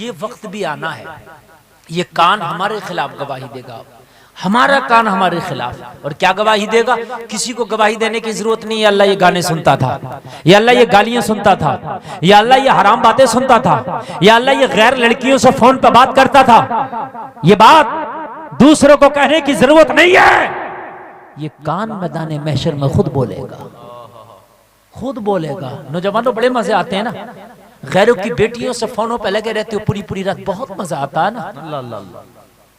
ये वक्त भी आना है, ये कान हमारे खिलाफ गवाही देगा, हमारा कान हमारे खिलाफ। और क्या गवाही देगा? किसी को गवाही देने की जरूरत नहीं है। अल्लाह ये गाने सुनता था, या अल्लाह ये गालियां सुनता था, या अल्लाह ये हराम बातें सुनता था, या अल्लाह ये गैर लड़कियों से फोन पर बात करता था। ये बात दूसरों को कहने की जरूरत नहीं है। ये कान मैदान महशर में खुद बोलेगा, खुद बोलेगा। नौजवानों बड़े मजे आते हैं ना, गैरों की बेटियों से फोनों पे लगे रहते हो पूरी पूरी रात, बहुत मजा आता है ना।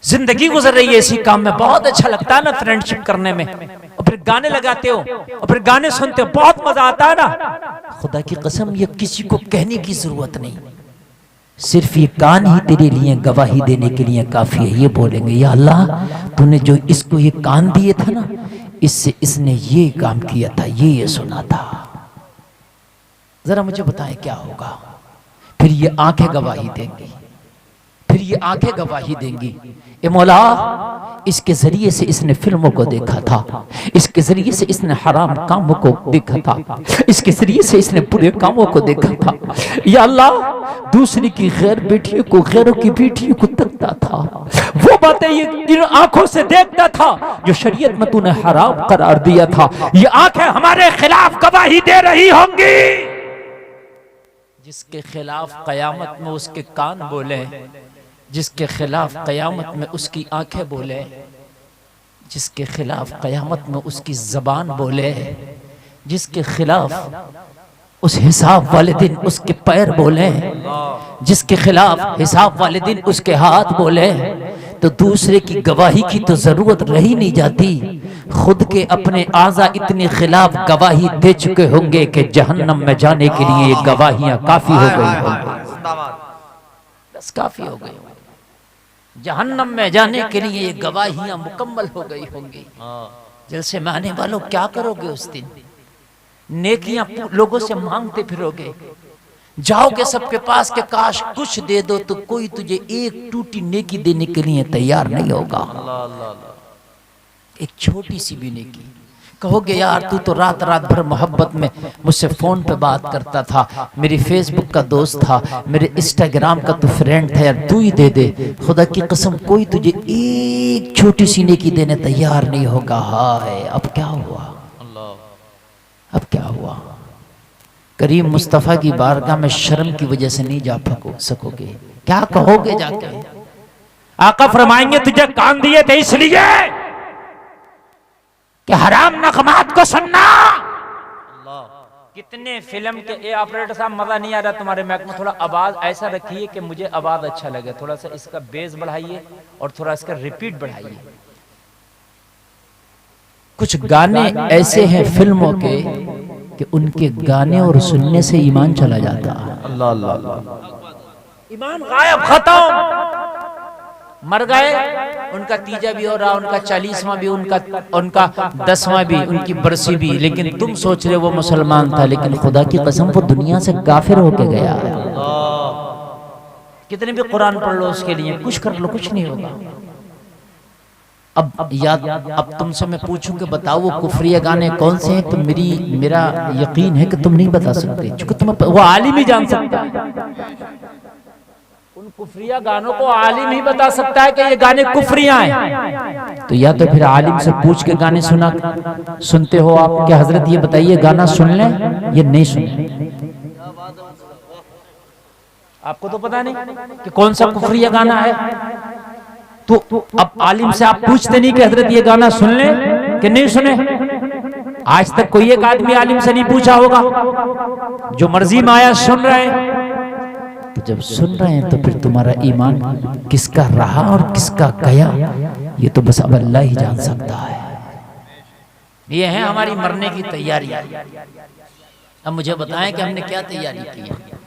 जिंदगी गुजर रही है इसी काम में, बहुत अच्छा लगता है ना फ्रेंडशिप करने में। और फिर गाने लगाते हो और फिर गाने सुनते हो, बहुत मजा आता है ना। खुदा की कसम ये किसी को कहने की जरूरत नहीं, सिर्फ ये कान ही तेरे लिए गवाही देने के लिए काफी है। ये बोलेंगे या अल्लाह तूने जो इसको ये कान दिए था ना, इससे इसने ये काम किया था, ये सुना था। जरा मुझे बताएं क्या होगा? फिर ये आंखें गवाही देंगी, फिर ये आंखें गवाही देंगी, ए मौला इसके जरिए से इसने फिल्मों को देखा था, इसके जरिए से इसने हराम कामों को देखा था, इसके जरिए से इसने बुरे कामों को देखा था। या अल्लाह दूसरी की गैर बेटियों को, गैरों की बेटियों को तकता था, वो बातें ये इन आंखों से देखता था जो शरीयत में तूने हराम करार दिया था। ये आंखें हमारे खिलाफ गवाही दे रही होंगी। जिसके खिलाफ कयामत में उसके कान बोले, जिसके खिलाफ कयामत में उसकी आंखें बोले, जिसके खिलाफ कयामत में उसकी जबान बोले, जिसके खिलाफ उस हिसाब वाले दिन उसके पैर बोले, जिसके खिलाफ हिसाब वाले दिन उसके हाथ बोले, तो दूसरे की गवाही की तो जरूरत रही नहीं जाती। खुद के अपने आज़ा इतने खिलाफ गवाही दे चुके होंगे कि जहन्नम में जाने के लिए ये गवाहियां काफी हो गई होंगी, बस काफी हो गई। जहन्नम में जाने के लिए ये गवाहियां मुकम्मल हो गई होंगी। जलसे में आने वालों क्या करोगे उस दिन? नेकियां लोगों से मांगते फिरोगे, जाओगे सबके पास के काश कुछ दे दो, तो कोई तुझे एक टूटी नेकी देने के लिए तैयार नहीं होगा। एक छोटी सी भी नेकी कहोगे यार तू तो रात रात भर मोहब्बत में मुझसे फोन पे बात करता था, मेरी फेसबुक का दोस्त था, मेरे इंस्टाग्राम का तू फ्रेंड था, यार तू ही दे दे। खुदा की कसम कोई तुझे एक छोटी सी नेकी देने तैयार नहीं होगा। हाय अब क्या हुआ, अब क्या हुआ? करीम मुस्तफा की बारगाह में शर्म की वजह से नहीं जा सकोगे। क्या कहोगे जाके? आका फरमाएंगे तुझे कान दिए थे इसलिए कि हराम नगमात को सुनना। कितने फिल्म के ए ऑपरेटर साहब मजा नहीं आ रहा तुम्हारे मैक में, थोड़ा आवाज ऐसा रखिए कि मुझे आवाज अच्छा लगे, थोड़ा सा इसका बेस बढ़ाइए और थोड़ा इसका रिपीट बढ़ाइए। कुछ गाने ऐसे हैं फिल्मों के कि उनके गाने और सुनने से ईमान चला जाता है। अल्लाह अल्लाह अल्लाह, ईमान गायब, खत्म, मर गए। उनका तीजा भी हो रहा, उनका 40वां भी, उनका 10वां भी, उनकी बरसी भी, लेकिन तुम सोच रहे वो मुसलमान था, लेकिन खुदा की कसम वो दुनिया से काफिर होके गया। कितने भी कुरान पढ़ लो उसके लिए, कुछ कर लो, कुछ नहीं होगा। अब तुमसे मैं पूछूं कि बताओ वो कुफरिया गाने कौन से हैं, तो मेरा यकीन है कि तुम नहीं बता सकते, क्योंकि तुम वो आलिम ही जान सकता है। उन कुफरिया गानों को आलिम ही बता सकता है कि ये गाने कुफरिया हैं। तो या तो फिर आलिम से पूछ के गाने सुनते हो आप, क्या हजरत ये बताइए गाना सुन लें ये नहीं सुन? आपको तो पता नहीं कि कौन सा कुफरिया गाना है, तो अब आलिम से आप पूछते नहीं कि हजरत ये गाना सुन ले कि नहीं सुने? आज तक कोई एक आदमी आलिम से नहीं पूछा होगा, जो मर्जी में आया सुन रहे हैं। तो जब सुन रहे हैं तो फिर तुम्हारा ईमान किसका रहा और किसका गया, ये तो बस अब अल्लाह ही जान सकता है। ये है हमारी मरने की तैयारी। अब मुझे बताएं कि हमने क्या तैयारी की है।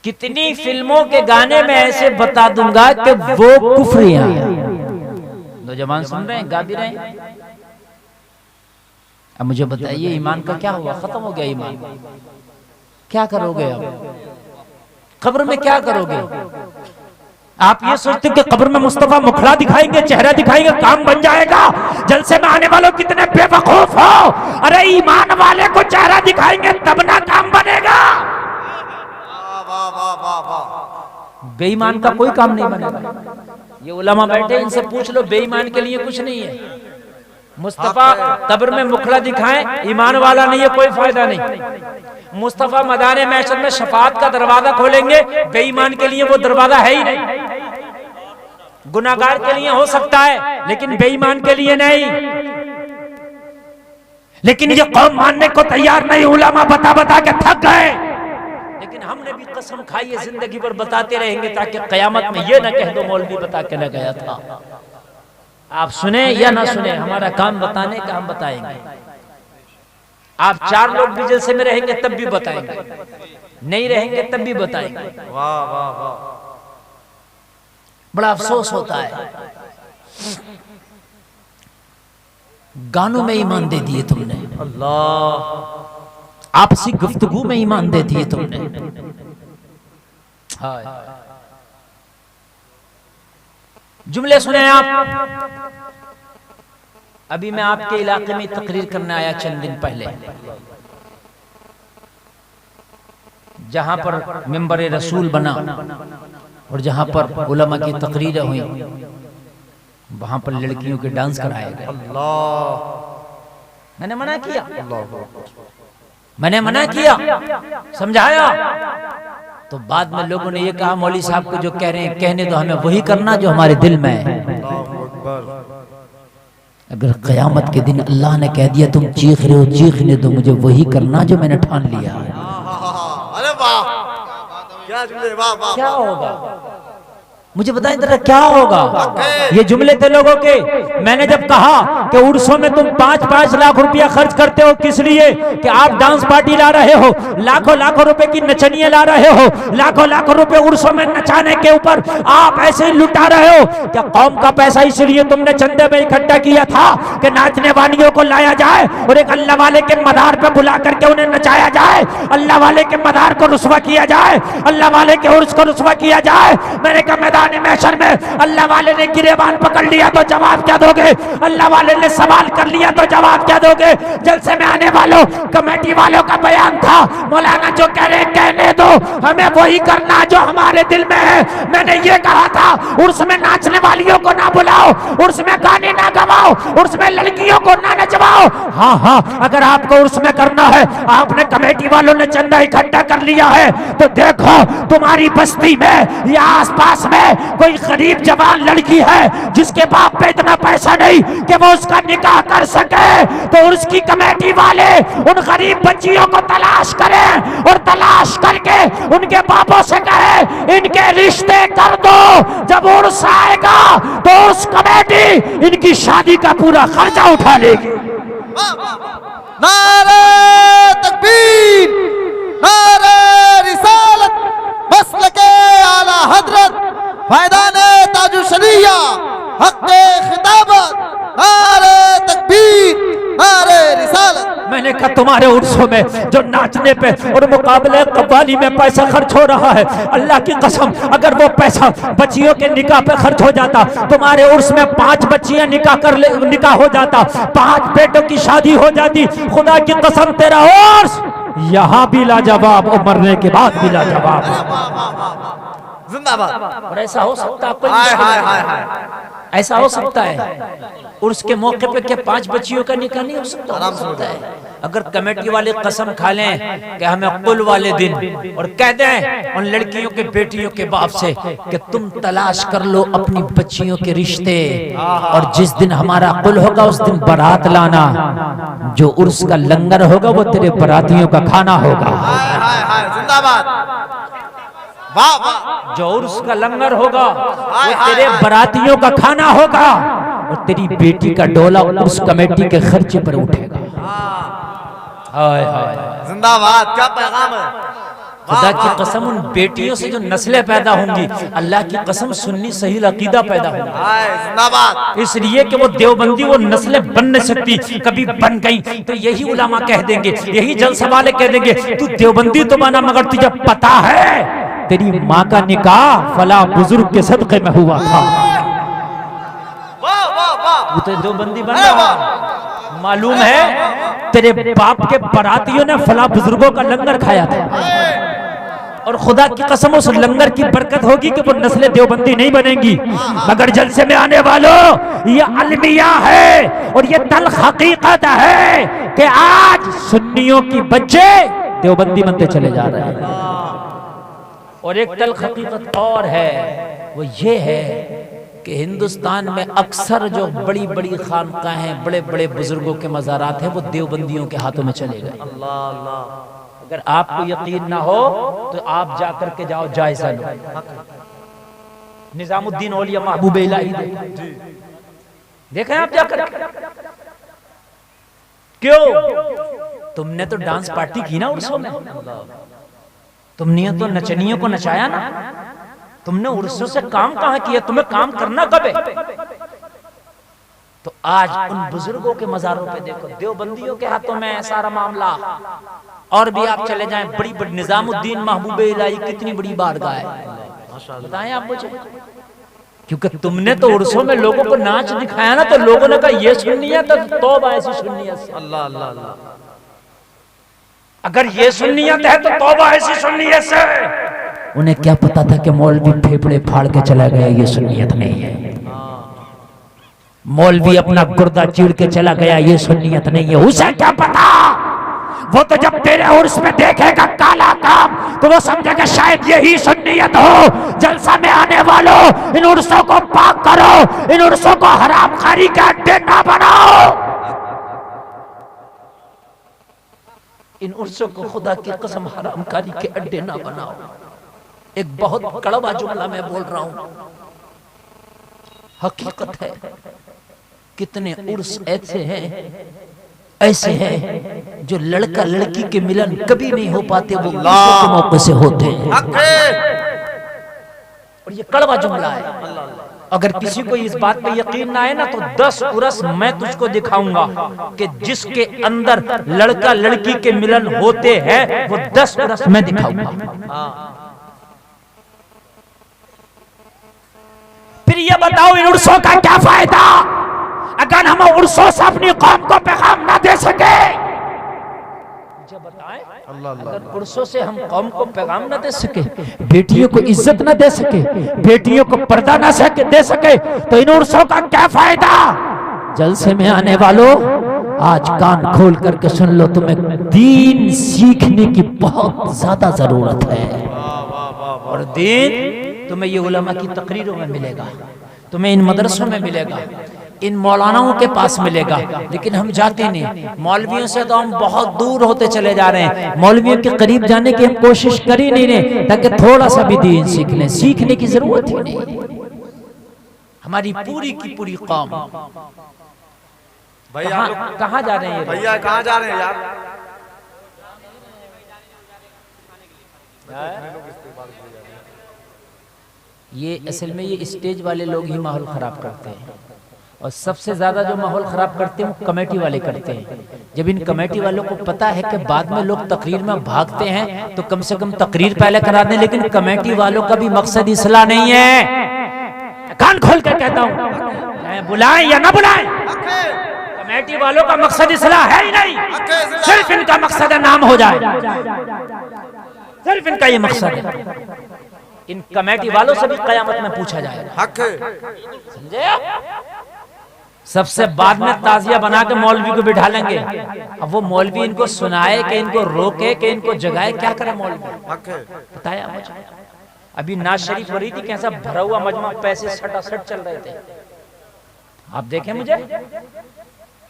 कितनी फिल्मों के गाने में ऐसे बता दूंगा कि वो कुफरियां हैं। नौजवान सुन रहे हैं, गा भी रहे हैं। अब मुझे बताइए ईमान का क्या हुआ? खत्म हो गया ईमान। क्या करोगे अब कब्र में? क्या करोगे आप? ये सोचते हो कि कब्र में मुस्तफा मुखड़ा दिखाएंगे, चेहरा दिखाएंगे, काम बन जाएगा? जलसे में आने वालों कितने बेवकूफ हो। अरे ईमान वाले को चेहरा दिखाएंगे तब ना काम बनेगा। वाह वाह वाह वाह। बेईमान का कोई काम नहीं बनेगा। ये उलमा बैठे, इनसे पूछ लो, बेईमान के लिए कुछ नहीं है। मुस्तफा कब्र में मुखड़ा दिखाएं, ईमान वाला नहीं है, कोई फायदा नहीं। मुस्तफा मैदान महशर में शफाअत का दरवाजा खोलेंगे, बेईमान के लिए वो दरवाजा है ही नहीं। गुनाहगार के लिए हो सकता है, लेकिन बेईमान के लिए नहीं। लेकिन ये कौम मानने को तैयार नहीं, उलमा बता बता के थक गए। लेकिन हमने भी कसम खाई है, जिंदगी भर बताते रहेंगे, ताकि कयामत में ये ना कह दो मौलवी बता के न गया था। आप सुने या ना सुने, हमारा काम बताने का, हम बताएंगे। आप 4 लोग भी जलसे में रहेंगे तब भी बताएंगे, नहीं रहेंगे तब भी बताएंगे। वाह वाह वाह। बड़ा अफसोस होता है, गानों में ईमान दे दिए तुमने, अल्लाह, आपसी गुफ्तगू में ईमान दे दिए तुमने। हाय जुमले सुने आप। अभी मैं आपके इलाके में तकरीर करने आया चंद दिन पहले, जहां पर मिंबर रसूल बना और जहां पर उलमा की तकरीरें हुई, वहां पर लड़कियों के डांस कराए गए। मैंने मना किया, मैंने मना किया, समझाया, तो बाद में लोगों ने ये कहा, मौलवी साहब को जो कह रहे हैं कहने दो, हमें वही करना जो हमारे दिल में है। अगर क़यामत के दिन अल्लाह ने कह दिया तुम चीख रहे हो, चीखने दो, मुझे वही करना जो मैंने ठान लिया है। अरे वाह, क्या जुमले, वाह वाह। क्या होगा मुझे बताएं जरा, क्या होगा? ये जुमले थे लोगों के। मैंने जब कहा कि उर्सों में तुम 5-5 लाख रुपया खर्च करते हो, किस लिए? कि आप डांस पार्टी ला रहे हो, लाखों लाखों रुपए की नचनियां ला रहे हो, लाखों लाखों रुपए उर्सों में नचाने के ऊपर आप ऐसे ही लुटा रहे हो। क्या कौम का पैसा इसलिए तुमने चंदे में इकट्ठा किया था कि नाचने वालियों को लाया जाए और एक अल्लाह वाले के मदार पे बुला करके उन्हें नचाया जाए, अल्लाह वाले के मदार को रुस्वा किया जाए, अल्लाह वाले के उर्स को रुस्वा किया जाए? मैंने कहा मैदान महशर में अल्लाह वाले ने गिरेबान पकड़ लिया तो जवाब क्या दोगे? अल्लाह वाले ने सवाल कर लिया तो जवाब क्या दोगे? जलसे में आने वालों, कमेटी वालों का बयान था, मौलाना जो कह रहे कहने दो, हमें वही करना जो हमारे दिल में है। मैंने ये कहा था, उर्स में नाचने वालियों को ना बुलाओ, उर्स में गाने ना गवाओ, उर्स में लड़कियों को ना नचवाओ। हाँ हाँ, अगर आपको उर्स में करना है, आपने कमेटी वालों ने चंदा इकट्ठा कर लिया है, तो देखो तुम्हारी बस्ती में या आसपास में कोई गरीब जवान लड़की है जिसके बाप पे इतना पैसा नहीं कि वो उसका निकाह कर सके, तो उसकी कमेटी वाले उन गरीब बच्चियों को तलाश करें और तलाश करके उनके बापों से कहे इनके रिश्ते कर दो। जब उर्स आएगा तो उस कमेटी इनकी शादी का पूरा खर्चा उठा लेगी। नारे तकबीर, नारे रिसालत, मसलके आला हजरत, फैदाने ताजु शरिया, हक़्क़े खिताबत, नारे तकबीर, नारे रिसालत। मैंने कहा तुम्हारे उर्सों में जो नाचने पे और मुकाबले कव्वाली में पैसा खर्च हो रहा है, अल्लाह की कसम अगर वो पैसा बच्चियों के निकाह पे खर्च हो जाता, तुम्हारे उर्स में 5 बच्चियां निकाह हो जाता, 5 बेटों की शादी हो जाती, खुदा की कसम तेरा उर्स यहाँ भी लाजवाब और मरने के बाद भी लाजवाब। जिंदाबाद। और ऐसा हो सकता है, कोई हाय मुश्किल हाय नहीं। हाय हाय। ऐसा हो सकता है उर्स के मौके पे क्या 5 बच्चियों का निकाह नहीं हो सकता? हो सकता है। अगर कमेटी वाले कसम खा लें कि हमें कुल वाले दिन, और कह दें उन लड़कियों के बेटियों के बाप से कि तुम तलाश कर लो अपनी बच्चियों के रिश्ते, और जिस दिन हमारा कुल होगा उस दिन बारात लाना, जो उर्स का लंगर होगा वो तेरे बारातियों का खाना होगा। हाय हाय हाय, जिंदाबाद। वाह वाह। जो उर्स का लंगर होगा वो तेरे बारातियों का खाना होगा, और तेरी बेटी का डोला उस कमेटी के खर्चे पर उठेगा। हाय हाय, जिंदाबाद। क्या पैगाम है? खुदा की कसम उन बेटियों से जो नस्लें पैदा होंगी, अल्लाह की कसम सुन्नी सही अकीदा पैदा होगा। हाय, जिंदाबाद। इसलिए कि वो देवबंदी वो नस्लें बन नहीं सकती, कभी बन गई तो यही उलामा कह देंगे, यही जलसा वाले कह देंगे तू देवबंदी तो बना, मगर तुझे पता है तेरी माँ का निकाह फला बुजुर्ग के सदक़े में हुआ था। वाह वाह वाह। तू तो देवबंदी बन रहा, मालूम है तेरे बाप के बारातियों ने फला बुजुर्गों का लंगर खाया था। और खुदा की कसम उस लंगर की बरकत होगी कि वो नस्लें देवबंदी नहीं बनेंगी, मगर जलसे में आने वालों ये अलमिया है और ये तल्ख हकीकत है कि आज सुन्नियों की बच्चे देवबंदी बनते चले जा रहे हैं। और एक तल्ख हकीकत और है, वो ये है कि हिंदुस्तान में अक्सर जो बड़ी बड़ी खानकाहें, बड़े बड़े बुजुर्गों के मज़ारात हैं, वो देवबंदियों के हाथों में चले गए। अगर आपको यकीन ना हो तो आप जाकर के जाओ, जायजा लो। निजामुद्दीन औलिया महबूब इलाही देखें आप जाकर। क्यों? तुमने तो डांस पार्टी की ना उर्सों में, तुमने तो नचनियों को नचाया ना, तुमने उर्सों से काम कहां किया? तुम्हें काम करना कब है? तो आज उन बुजुर्गों के मज़ारों पे देखो, देवबंदियों के हाथों में है सारा मामला। और भी आप चले जाएं, बड़ी बड़ी निजामुद्दीन महबूब इलाही कितनी बड़ी बारगाह है, बताएं आप मुझे। क्योंकि तुमने तो उर्सों में लोगों को नाच दिखाया ना, तो लोगों ने कहा ये सुन्नियत है, तो तौबा ऐसी सुन्नियत से। अल्लाह अल्लाह अल्लाह। अगर ये सुन्नियत है तो तौबा ऐसी सुन्नियत से। उन्हें क्या पता था कि मौलवी फेफड़े फाड़ के चला गया, ये सुन्नियत नहीं है। मौलवी अपना गुर्दा चीर के चला गया, ये सुन्नियत नहीं है। उसे क्या पता? वो तो जब तेरे उर्स में देखेगा काला काम तो वो समझेगा शायद यही सुन्नियत हो। जलसा में आने वालों, इन उर्सों को पाक करो, इन उर्सों को हराम खारी के अड्डे ना बनाओ। इन उर्सों को खुदा की कसम हराम खारी के अड्डे ना बनाओ। एक बहुत कड़वा जुमला मैं बोल रहा हूं, हकीकत है। कितने उर्स ऐसे हैं जो लड़का लड़की के मिलन कभी नहीं हो पाते, वो उर्सों के मौके से होते हैं। और ये कड़वा जुमला है। अगर किसी को इस बात पे यकीन ना आए ना, तो 10 उर्स मैं तुझको दिखाऊंगा कि जिसके अंदर लड़का लड़की के मिलन होते हैं, वो 10 उर्स मैं दिखाऊंगा। फिर ये बताओ इन उर्सों का क्या फायदा अगर हम उर्सों से अपनी कौम को पैगाम ना दे सके? मुझे बताएं, अगर उर्सों से हम कौम को पैगाम ना दे सके, बेटियों को इज्जत ना दे सके, बेटियों को पर्दा ना दे सके, तो इन उर्सों का क्या फायदा? जलसे में आने वालों, आज कान खोल करके सुन लो, तुम्हें दीन सीखने की बहुत ज्यादा जरूरत है। और दीन तुम्हें ये उलमा की तकरीरों में मिलेगा, तुम्हें इन मदरसों में मिलेगा, इन मौलानाओं के पास मिलेगा, लेकिन हम जाते नहीं। मौलवियों से तो हम बहुत दूर होते चले जा रहे हैं। मौलवियों के करीब जाने की हम कोशिश कर ही नहीं रहे, ताकि थोड़ा सा भी दीन सीख लें। सीखने की जरूरत ही नहीं। हमारी पूरी की पूरी कौम भैया कहाँ जा रहे हैं? भैया कहाँ जा रहे हैं यार? ये असल में ये स्टेज वाले लोग ही माहौल खराब करते हैं, और सबसे ज्यादा जो माहौल खराब करते हैं वो कमेटी वाले करते हैं। जब इन कमेटी वालों को पता है कि बाद में लोग तकरीर में भागते हैं, तो कम से कम तकरीर पहले करा दें। लेकिन कमेटी वालों का भी मकसद इस्लाह नहीं है। कान खोल कर कहता हूँ, बुलाएं या ना बुलाएं, कमेटी वालों का मकसद इस्लाह है ही नहीं। सिर्फ इनका मकसद है नाम हो जाए, सिर्फ इनका ये मकसद है। इन कमेटी वालों से भी कयामत में पूछा जाएगा, समझे? सबसे बाद में ताजिया बना के मौलवी को बिठा लेंगे। अब वो मौलवी इनको सुनाए कि इनको रोके कि इनको जगाए, क्या करे मौलवी? बताया मुझे। अभी नाज शरीफ हो रही थी, कैसा भरा हुआ मजमा, पैसे सटासट चल रहे थे, आप देखें मुझे।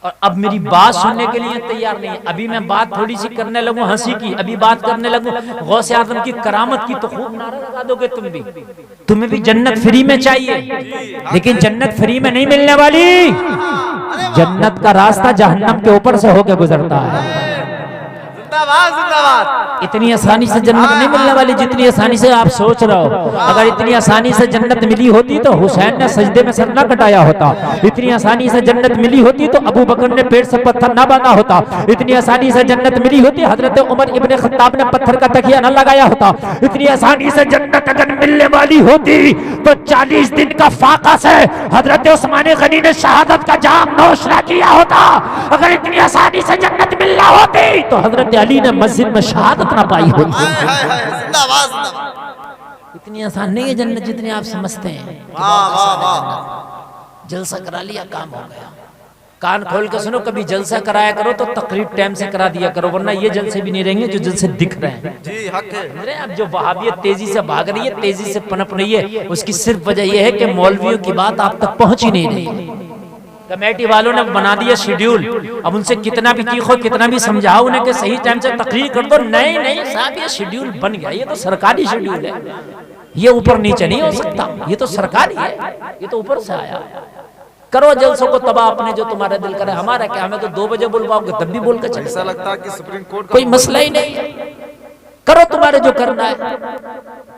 और अब मेरी बात सुनने के लिए तैयार नहीं है। अभी मैं बात थोड़ी सी करने लगूं हंसी की, अभी बात करने लगूं गौसे आजम की करामत की, तो खूब नारा लगा दोगे तुम भी। तुम्हें भी जन्नत फ्री में चाहिए, लेकिन जन्नत फ्री में नहीं मिलने वाली। जन्नत का रास्ता जहन्नम के ऊपर से होकर गुजरता है। जिंदाबाद जिंदाबाद। इतनी आसानी से जन्नत नहीं मिलने वाली जितनी आसानी से आप सोच रहे हो। अगर इतनी आसानी से जन्नत मिली होती तो हुसैन ने सजदे में सर न कटाया होता। इतनी आसानी से जन्नत मिली होती तो अबू बकर ने पेट से पत्थर न बांधा होता। इतनी आसानी से जन्नत मिली होती हजरत उमर इब्ने खत्ताब ने पत्थर का तकिया न लगाया होता। इतनी आसानी से जन्नत अगर मिलने वाली होती तो 40 दिन का फाका से हजरत उस्मान गनी ने शहादत का जाम नोश न किया होता। अगर इतनी आसानी से जन्नत मिलना होती तो हजरत अली ने मस्जिद में शहादत ना पाई होती। हाय हाय जिंदाबाद जिंदाबाद। इतनी आसान नहीं है जन्नत जितनी आप समझते हैं। वाह वाह वाह। जलसा करा लिया, काम हो गया। कान खोल के सुनो, कभी जलसा कराया करो तो तकरीर टाइम से करा दिया करो, वरना ये जलसे भी नहीं रहेंगे जो जलसे दिख रहे हैं। जी हक है। समझ रहे हैं? अब जो वहाबियत तेजी से भाग रही है, तेजी से पनप रही है, उसकी सिर्फ वजह यह है कि मौलवियों की बात आप तक पहुंच ही नहीं रही। कमेटी वालों ने बना दिया शेड्यूल, अब उनसे कितना भी तीखो, कितना भी समझाओ उन्हें कि सही टाइम से तकरीर कर दो, नहीं नहीं साहब ये शेड्यूल बन गया, ये तो सरकारी शेड्यूल है, ये ऊपर नीचे नहीं हो सकता, ये तो सरकारी है, ये तो ऊपर से आया। करो जलसों को तबाह अपने, जो तुम्हारा दिल करे। हमारा क्या, हमें तो 2 बजे बुलवाओगे तब भी बोल के चले, ऐसा लगता है कि सुप्रीम कोर्ट का कोई मसला ही नहीं है। करो तुम्हारे जो करना है।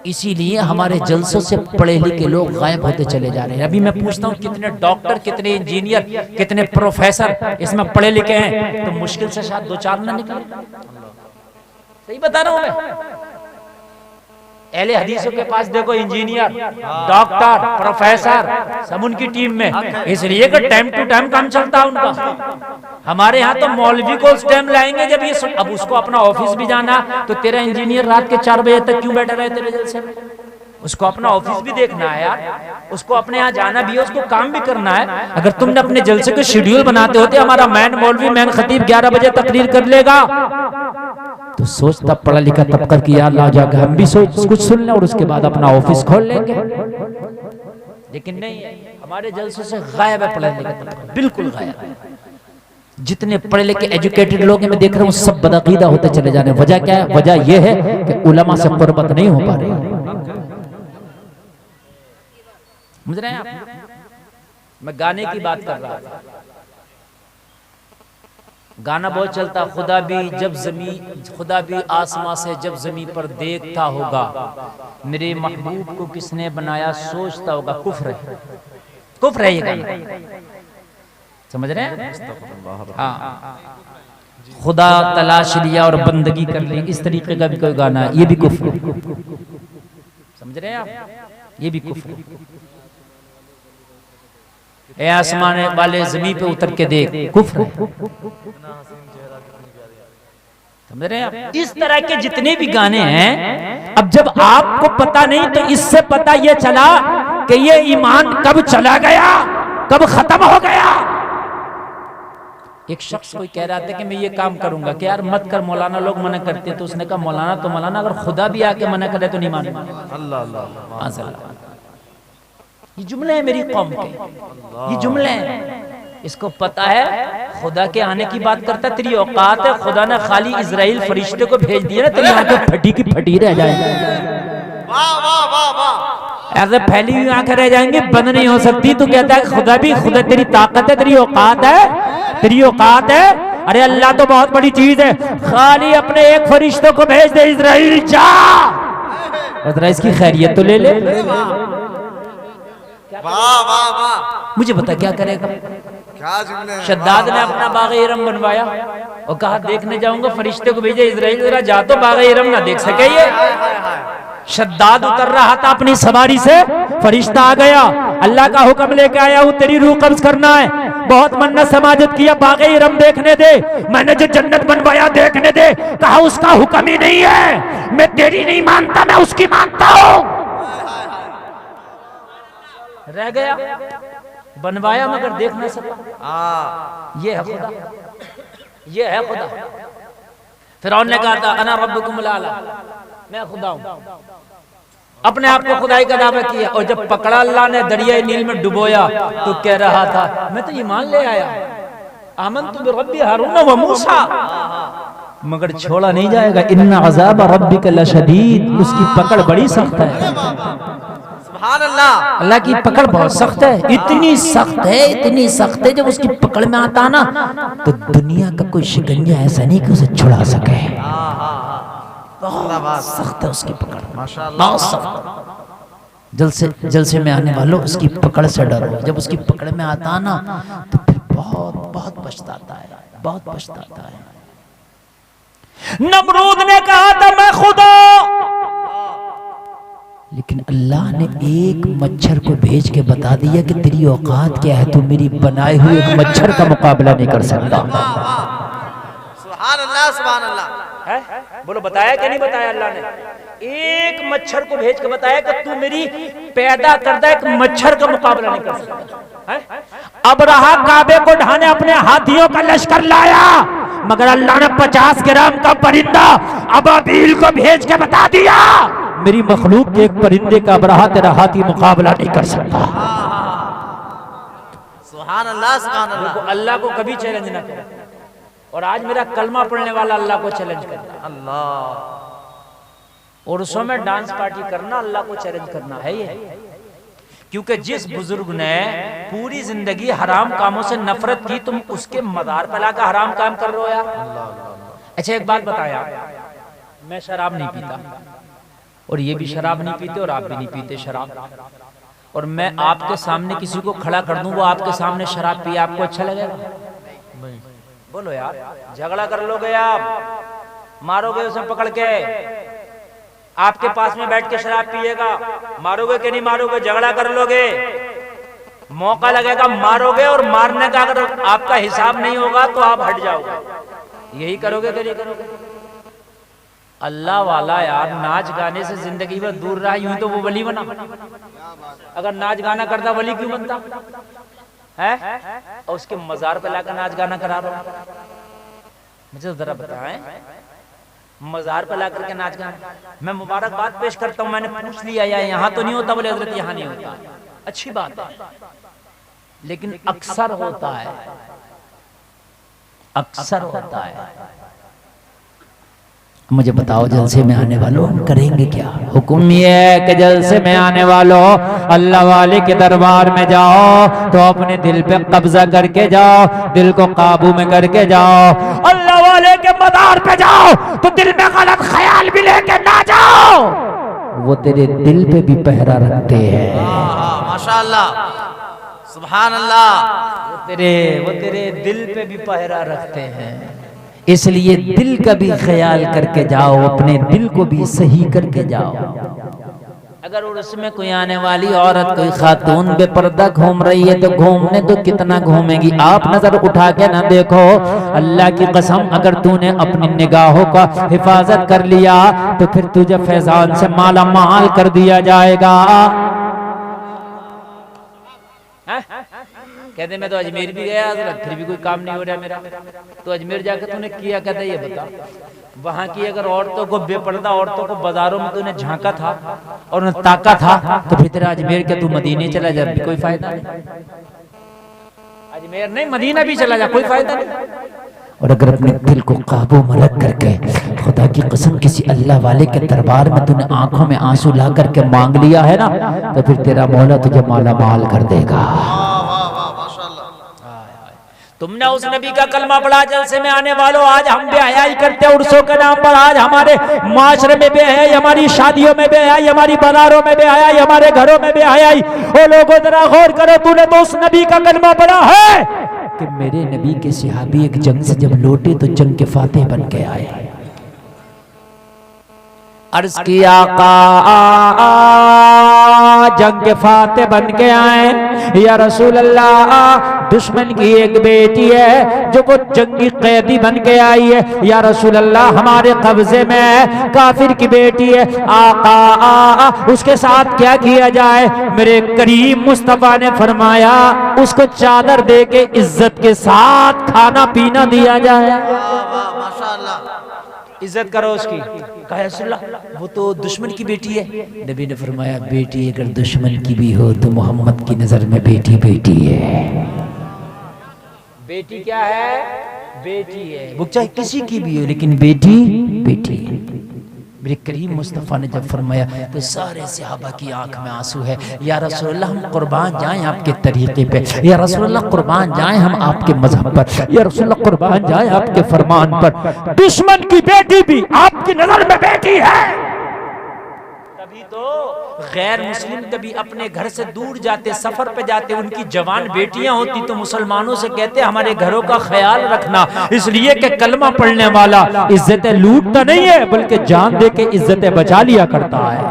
इसीलिए हमारे जलसों से पढ़े लिखे लोग गायब होते चले जा रहे हैं। अभी मैं पूछता हूँ कितने डॉक्टर, कितने इंजीनियर, कितने प्रोफेसर इसमें पढ़े लिखे हैं, तो मुश्किल से शायद 2-4 ना निकले। सही बता रहा हूँ मैं। अहले हदीसों के पास देखो इंजीनियर, डॉक्टर, प्रोफेसर सब उनकी टीम में, इसलिए कि टाइम टू टाइम काम चलता है उनका। हमारे यहाँ तो मौलवी को उस टाइम लाएंगे जब ये अब उसको अपना ऑफिस भी जाना, तो तेरा इंजीनियर रात के 4 बजे तक क्यों बैठा रहे तेरे जलसे में? उसको अपना ऑफिस भी देखना है यार, उसको अपने यहाँ जाना भी है, उसको काम भी करना है। अगर तुमने अपने जलसे को शेड्यूल बनाते होते, हमारा मैन मौलवी, मैन खतीब 11 बजे तकरीर कर लेगा, तो सोचता पढ़ा लिखा तबका कि यार ला जाकर हम भी सोच कुछ सुन लें और उसके बाद अपना ऑफिस खोल लेंगे। लेकिन नहीं, हमारे जलसों से गायब है पढ़ा लिखा तबका, बिल्कुल गायब है। जितने पढ़े लिखे एजुकेटेड लोग हैं मैं देख रहा हूँ सब बदअकीदा होते चले जा रहे हैं। वजह क्या है? वजह यह है कि उलमा से कुर्बत नहीं हो पा रही। समझ रहे हैं आप? मैं गाने की बात कर रहा था, गाना बहुत चलता, खुदा भी आसमां से जब जमीन पर देखता होगा, मेरे महबूब को किसने बनाया सोचता होगा। कुफ्र है ये गाना, समझ रहे हैं? हाँ, खुदा तलाश लिया और बंदगी कर ली, इस तरीके का भी कोई गाना है, ये भी कुफ्र। समझ रहे हैं आप? ये भी कुफ्र। ए आसमान वाले जमीन पे उतर के देख, कुफ्र। समझ रहे हैं आप? इस तरह के जितने भी गाने हैं, अब जब आपको पता नहीं तो इससे पता ये चला कि ये ईमान कब चला गया, कब खत्म हो गया। एक शख्स कोई कह रहा था कि मैं ये काम करूंगा, कि यार मत कर, मौलाना लोग मना करते हैं। तो उसने कहा मौलाना तो मौलाना, अगर खुदा भी आके मना करे तो नहीं मानूंगा। अल्लाह अल्लाह। ये जुमले हैं मेरी कौम के, ये जुमले हैं। इसको पता है खुदा के आने की बात करता, तेरी औकात है? खुदा ने खाली इजराइल फरिश्ते को भेज दिया ना, तेरी आंखें फटी की फटी रह जाएंगी। वाह वाह वाह वाह। ऐसे फैली हुई आंखें रह जाएंगी, बंद नहीं हो सकती। तू कहता है खुदा भी, खुदा तेरी ताकत है, तेरी औकात है, तेरी औकात है। अरे अल्लाह तो बहुत बड़ी चीज है, खाली अपने एक फरिश्तों को भेज दे, इजराइल जा, और इसकी खैरियत तो ले ले। वाह वाह वाह। मुझे बता क्या करेगा? क्या जुमले हैं। शद्दाद ने अपना बाग इरम बनवाया और कहा देखने जाऊंगा, फरिश्ते को भेजे इजराइल, जरा जा तो बाग इरम ना देख सके ये। शद्दाद उतर रहा था अपनी सवारी से, फरिश्ता आ गया, अल्लाह का हुक्म लेके आया हूँ, तेरी रूह कब्ज करना है, बहुत मन्नत समाजत किया, बाग इरम देखने दे, मैंने जो जन्नत बनवाया देखने दे। कहा उसका हुक्म ही नहीं है, मैं तेरी नहीं मानता, मैं उसकी मानता हूँ। रह गया, बनवाया मगर देख नहीं सका। ये है खुदा, ये है खुदा। फिरौन ने कहा था अना रब्बुकुमुल आला, मैं खुदा हूं, अपने आप को खुदाई का दावा किया। और जब पकड़ा अल्लाह ने दरिया नील में डुबोया तो कह रहा था मैं तो ईमान ले आया, आमनतु बिरब्बी हारून व मूसा, मगर छोड़ा नहीं जाएगा। इन्ना अज़ाब रब्बिका लशदीद, उसकी पकड़ बड़ी सख्त है। अल्लाह की पकड़ बहुत सख्त है, इतनी सख्त है, इतनी सख्त है, जब उसकी पकड़ में आता ना तो दुनिया का कोई शिकंजा ऐसा नहीं कि उसे छुड़ा सके। बहुत सख्त है उसकी पकड़, बहुत सख्त। जलसे में आने वालों उसकी पकड़ से डरो, जब उसकी पकड़ में आता ना तो फिर बहुत बहुत पछताता है, बहुत पछताता है। नमरूद ने कहा था मैं खुदा, लेकिन अल्लाह ने एक मच्छर को भेज के बता दिया कि तेरी औकात क्या है, तू मेरी बनाए हुए एक मच्छर का मुकाबला नहीं कर सकता। सुभान अल्लाह सुभान अल्लाह। है? बोलो बताया कि नहीं बताया अल्लाह ने? एक मच्छर को भेज के बताया कि तू मेरी पैदा करदा एक मच्छर का मुकाबला नहीं कर सकता है? अब रहा काबे को ढाने अपने हाथियों का लश्कर लाया, मगर अल्लाह ने 50 ग्राम का परिंदा अबाबील को भेज के बता दिया मेरी मखलूक के एक परिंदे का अबरहा तेरा हाथी मुकाबला नहीं कर सकता। सुभान अल्लाह, सुभान अल्लाह। अल्लाह को कभी चैलेंज ना करो। और आज मेरा कलमा पढ़ने वाला अल्लाह को चैलेंज करता है। अल्लाह। उर्सों में डांस पार्टी करना अल्लाह को चैलेंज करना है ये। क्योंकि जिस बुजुर्ग ने पूरी जिंदगी हराम कामों से नफरत की, तुम उसके मदार पर लाकर हराम काम कर रहे हो यार। अच्छा एक बात बताया, मैं शराब नहीं पीता और ये भी शराब नहीं पीते और आप भी नहीं पीते शराब, और मैं आपके सामने किसी को खड़ा कर दूं वो आपके सामने शराब पिए, आपको अच्छा लगेगा? बोलो यार, झगड़ा कर लोगे आप, मारोगे उसे पकड़ के, आपके पास में बैठ के शराब पिएगा, मारोगे कि नहीं मारोगे? झगड़ा कर लोगे, मौका लगेगा मारोगे, और मारने का अगर आपका हिसाब नहीं होगा तो आप हट जाओगे। यही करोगे कि नहीं करोगे? अल्लाह वाला यार नाच गाने से जिंदगी में दूर रहा, यूं तो वो वली बना। अगर नाच गाना करता वली क्यों बनता है? और उसके मजार पे लाकर नाच गाना करा रहा हूं। मुझे जरा बताएं, मजार पे लाकर के नाच गाना? मैं मुबारकबाद पेश करता हूं, मैंने पूछ लिया या यहाँ तो नहीं होता? बोले हजरत यहाँ नहीं होता। अच्छी बात है, लेकिन अक्सर होता है, अक्सर होता है। मुझे बताओ जलसे में आने वालों हम करेंगे क्या? हुक्म ये है कि जलसे में आने वालों अल्लाह वाले के दरबार में जाओ तो अपने दिल पे कब्जा करके जाओ, दिल को काबू में करके जाओ। अल्लाह वाले के मदार पे जाओ तो दिल में गलत ख्याल भी लेके ना जाओ, वो तेरे दिल पे भी पहरा रखते हैं। माशाअल्लाह, सुभान अल्लाह। वो तेरे दिल पे भी पहरा रखते हैं। इसलिए दिल का भी ख्याल करके जाओ, अपने दिल को भी सही करके जाओ। अगर उसमें कोई आने वाली औरत, कोई खातून बेपर्दा घूम रही है तो घूमने तो कितना घूमेगी, आप नजर उठा के ना देखो। अल्लाह की कसम, अगर तूने अपनी निगाहों का हिफाजत कर लिया तो फिर तुझे फैजान से माला माल कर दिया जाएगा। कहते मैं तो अजमेर भी गया फिर भी कोई काम नहीं हो रहा मेरा। तो अजमेर जाकर तूने किया कहता ये बता, वहां की अगर औरतों को बेपर्दा औरतों को बाजारों में तूने झांका था और उन्हें ताका था तो फिर तेरा अजमेर के तू मदीने चला जा, भी कोई फायदा नहीं। अजमेर नहीं मदीना भी चला जा, कोई फायदा नहीं। और अगर अपने दिल को काबू में रख करके खुदा की कसम किसी अल्लाह वाले के दरबार में तूने आंखों में आंसू ला करके मांग लिया है ना, तो फिर तेरा मौला तुझे माला माल कर देगा। तुमने उस नबी का कलमा पढ़ा, जलसे में आने वालों आज हम बेहयाई करते हैं उर्सों के नाम पर। आज हमारे माशरे में बेहयाई, हमारी शादियों में बेहयाई, हमारी बाजारों में बेहयाई, हमारे घरों में बेहयाई। ओ लोगों जरा गौर करो, तूने तो उस नबी का कलमा पढ़ा है कि मेरे नबी के सहाबी एक जंग से जब लौटे तो जंग के फातेह बन के आए। अर्ज किया आका जंग के फातेह बन के आए। या रसूल अल्लाह, दुश्मन की एक बेटी है जो वो जंगी कैदी बन के आई है। या रसूल अल्लाह, हमारे कब्जे में है, काफिर की बेटी है। आका उसके साथ क्या किया जाए? मेरे करीम मुस्तफा ने फरमाया उसको चादर दे के इज्जत के साथ खाना पीना दिया जाए। माशाअल्लाह, इज्जत करो उसकी। कहा रसूलल्लाह वो तो दुश्मन की बेटी है। नबी ने फरमाया बेटी अगर दुश्मन की भी हो तो मोहम्मद की नजर में बेटी बेटी है। बेटी क्या है? बेटी है, वो चाहे किसी की भी हो लेकिन बेटी बेटी है। मेरे करीम मुस्तफ़ा ने जब फरमाया तो सारे सहाबा की आंख में आंसू है। या रसूलल्लाह हम कुर्बान जाएं आपके तरीके पे, या रसूलल्लाह कुर्बान जाएं हम आपके मजहब पर, या रसूलल्लाह कुर्बान जाएं आपके फरमान पर। दुश्मन की बेटी भी आपकी नजर में बेटी है। तभी तो गैर मुस्लिम कभी अपने घर से दूर जाते, सफर पे जाते, उनकी जवान बेटियां होती तो मुसलमानों से कहते हमारे घरों का ख्याल रखना, इसलिए कि कलमा पढ़ने वाला इज्जतें लूटता नहीं है बल्कि जान दे के इज्जतें बचा लिया करता है।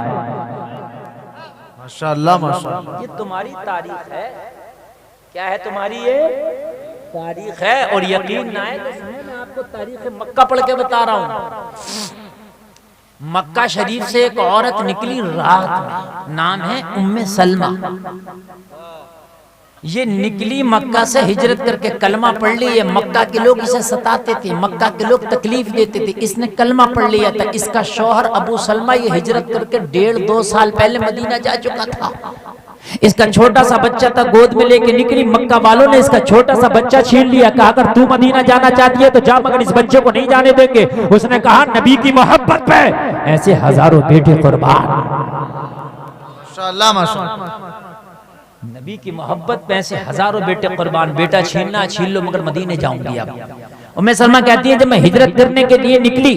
माशाअल्लाह, माशाअल्लाह। ये तुम्हारी तारीख है। क्या है तुम्हारी ये तारीख है? और यकीन ना है तो मैं आपको तारीख मक्का पढ़ के बता रहा हूं। मक्का शरीफ से एक औरत निकली रात में, नाम है उम्मे सलमा। ये निकली मक्का से हिजरत करके, कलमा पढ़ लिया। मक्का के लोग इसे सताते थे, मक्का के लोग तकलीफ देते थे, इसने कलमा पढ़ लिया था। इसका शौहर अबू सलमा ये हिजरत करके 1.5-2 साल पहले मदीना जा चुका था। इसका छोटा सा बच्चा था, गोद में लेके निकली। मक्का वालों ने इसका छोटा सा बच्चा छीन लिया, कहा अगर तू मदीना जाना चाहती है तो जा, मगर इस बच्चे को नहीं जाने देंगे। उसने कहा नबी की मोहब्बत पे ऐसे हजारों बेटे कुर्बान, माशाअल्लाह माशाअल्लाह, नबी की मोहब्बत पे ऐसे हजारों बेटे कुर्बान। बेटा छीनना छीन लो, मगर मदीने जाऊंगी अब। उम्मे सलमा कहती है जब मैं हिजरत करने के लिए निकली,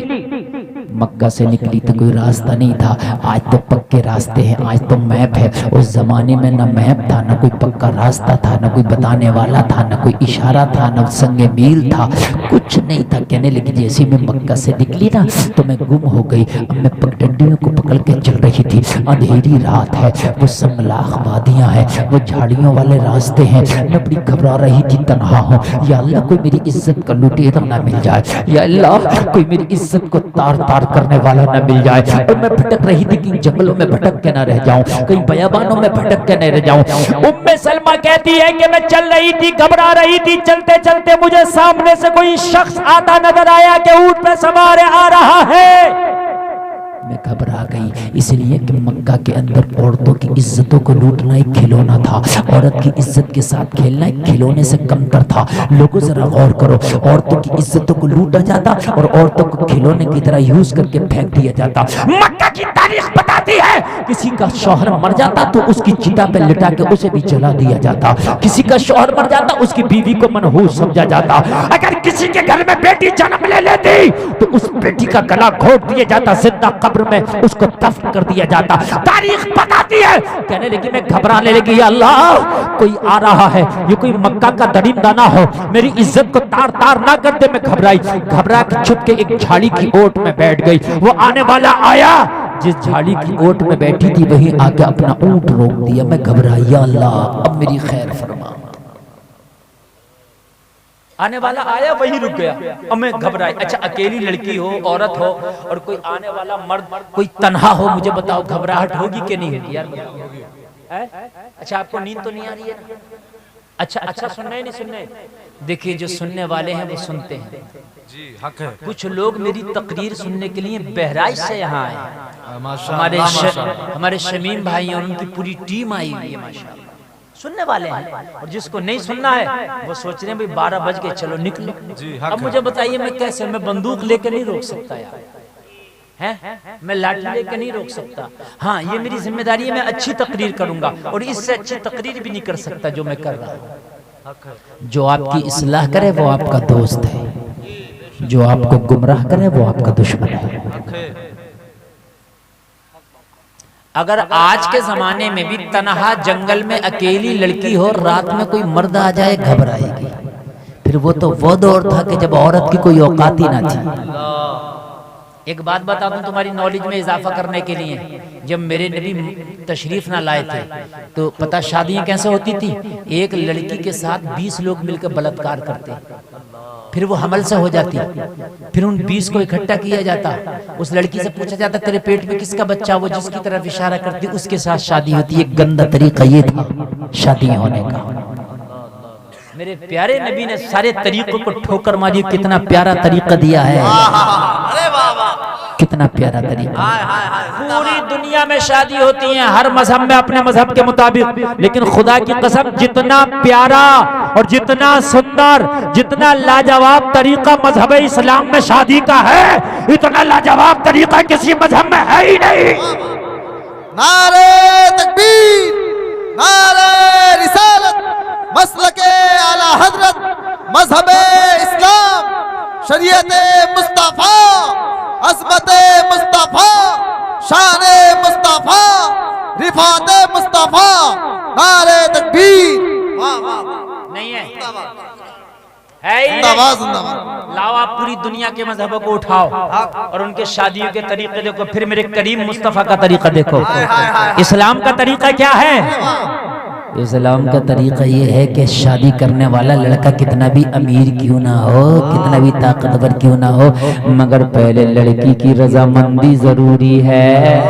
मक्का से निकली तो कोई रास्ता नहीं था। आज तो पक्के रास्ते हैं, आज तो मैप है। उस जमाने में ना मैप था, ना कोई पक्का रास्ता था, ना कोई बताने वाला था, ना कोई इशारा था, ना संगे मील था, कुछ नहीं था। कहने लगी जैसे मैं मक्का से निकली ना तो मैं गुम हो गई। अब मैं पगडंडियों को पकड़ के चल रही थी। अंधेरी रात है, वो संगलाख वादियां हैं, वो झाड़ियों वाले रास्ते हैं। मैं बड़ी घबरा रही थी, तनहा हूँ। या अल्लाह कोई मेरी इज्जत का लुटेरा ना मिल जाए, या अल्लाह कोई मेरी इज्जत को तार तार करने वाला न मिल जाए। और मैं भटक रही थी कि जंगलों में भटक के ना रह जाऊं, कहीं बयाबानों में भटक के न रह जाऊं। उम्मे सलमा कहती है कि मैं चल रही थी, घबरा रही थी। चलते चलते मुझे सामने से कोई शख्स आता नजर आया कि ऊंट पे सवार आ रहा है। मैं घबरा गई, इसलिए कि मक्का के अंदर औरतों की इज्जतों को लूटना एक खिलौना था। औरत की इज्जत के साथ खेलना एक खिलौने से कमतर था। लोगों जरा गौर करो, औरतों की इज्जतों को लूटा जाता और औरतों को खिलौने की तरह यूज करके फेंक दिया जाता। मक्का की तारीख बताती है किसी का शौहर मर जाता तो उसकी चिता पे लिटा के उसे भी जला दिया जाता। किसी का शौहर मर जाता, उसकी बीवी को मनहूस समझा जाता। अगर किसी के घर में बेटी जन्म ले लेती तो उस बेटी का गला घोट दिया जाता, जिंदा कब्र में उसको दफन कर दिया जाता। तारीख बताती है। कहने लगी मैं घबराने लगी, या अल्लाह कोई आ रहा है, ये कोई मक्का का दरिंदा ना हो, मेरी इज्जत को तार तार ना कर दे। मैं घबराई, घबरा के छुप के एक झाड़ी की ओट में बैठ गई। वो आने वाला आया, जिस झाड़ी की ओट में बैठी थी वहीं आके अपना ऊंट रोक दिया। मैं घबराई, या अल्लाह अब मेरी खैर फरमा। आने वाला आया, वही रुक गया। अब मैं घबराई। अच्छा अकेली लड़की हो, औरत हो और कोई आने वाला मर्द कोई तन्हा हो, मुझे बताओ घबराहट होगी कि नहीं होगी यार? अच्छा आपको नींद तो नहीं आ रही है ना? अच्छा सुनना ही नहीं सुनने। देखिए जो सुनने वाले हैं वो सुनते हैं जी, हक है। कुछ लोग मेरी तकरीर सुनने के लिए बहराइच से यहाँ आए। हमारे शमीम भाई और उनकी पूरी टीम आई हुई है माशाल्लाह, सुनने वाले हैं। और जिसको नहीं सुनना है वो सोच रहे हैं भाई 12 बज गए चलो निकलो। अब मुझे बताइए मैं कैसे, मैं बंदूक लेके नहीं रोक सकता यार, हैं? मैं लाठी लेके नहीं रोक सकता। हाँ ये मेरी जिम्मेदारी है, मैं अच्छी तकरीर करूंगा और इससे अच्छी तकरीर भी नहीं कर सकता जो मैं कर रहा हूँ। जो आपकी इस्लाह करे वो आपका दोस्त है, जो आपको गुमराह करे वो आपका दुश्मन है। अगर आज के जमाने में भी तनहा जंगल में अकेली लड़की हो, रात में कोई मर्द आ जाए घबराएगी। फिर वो तो वो दौर था कि जब औरत की कोई औकात ही ना थी। एक बात बता दूं तुम्हारी नॉलेज में इजाफा करने के लिए, जब मेरे नबी तशरीफ ना लाए थे तो पता शादियां कैसे होती थी? एक लड़की के साथ 20 लोग मिलकर बलात्कार करते, फिर वो हमल से हो जाती, फिर उन 20 को इकट्ठा किया जाता, उस लड़की से पूछा जाता तेरे पेट में किसका बच्चा, वो जिसकी तरफ इशारा करती उसके साथ शादी होती। एक गंदा तरीका ये था शादी होने का। मेरे प्यारे नबी ने सारे तरीकों को ठोकर मारी। कितना प्यारा तरीका दिया है, अरे वाह वाह, कितना प्यारा तरीका। पूरी दुनिया में शादी होती है, हर मजहब में अपने मजहब के मुताबिक, लेकिन खुदा की कसम जितना प्यारा और जितना सुंदर, जितना लाजवाब तरीका मजहब इस्लाम में शादी का है, इतना लाजवाब तरीका किसी मजहब में है ही नहीं। नारे तकबीर, नारे रिसालत, मसलके आला हजरत, मजहबे इस्लाम, शरीयते मुस्तफा, अज़मते मुस्तफा, शाने मुस्तफा, रिफाते मुस्तफा, नारे तकबीर। वाह वाह, नहीं है, है ही नहीं। लाओ आप पूरी दुनिया के मजहबों को उठाओ और उनके शादियों के तरीके देखो, फिर मेरे करीम मुस्तफा का तरीका देखो। इस्लाम का तरीका क्या है? इस्लाम का तरीका ये है कि शादी करने वाला लड़का कितना भी अमीर क्यों ना हो, कितना भी ताकतवर क्यों ना हो, मगर पहले लड़की की रजामंदी जरूरी है।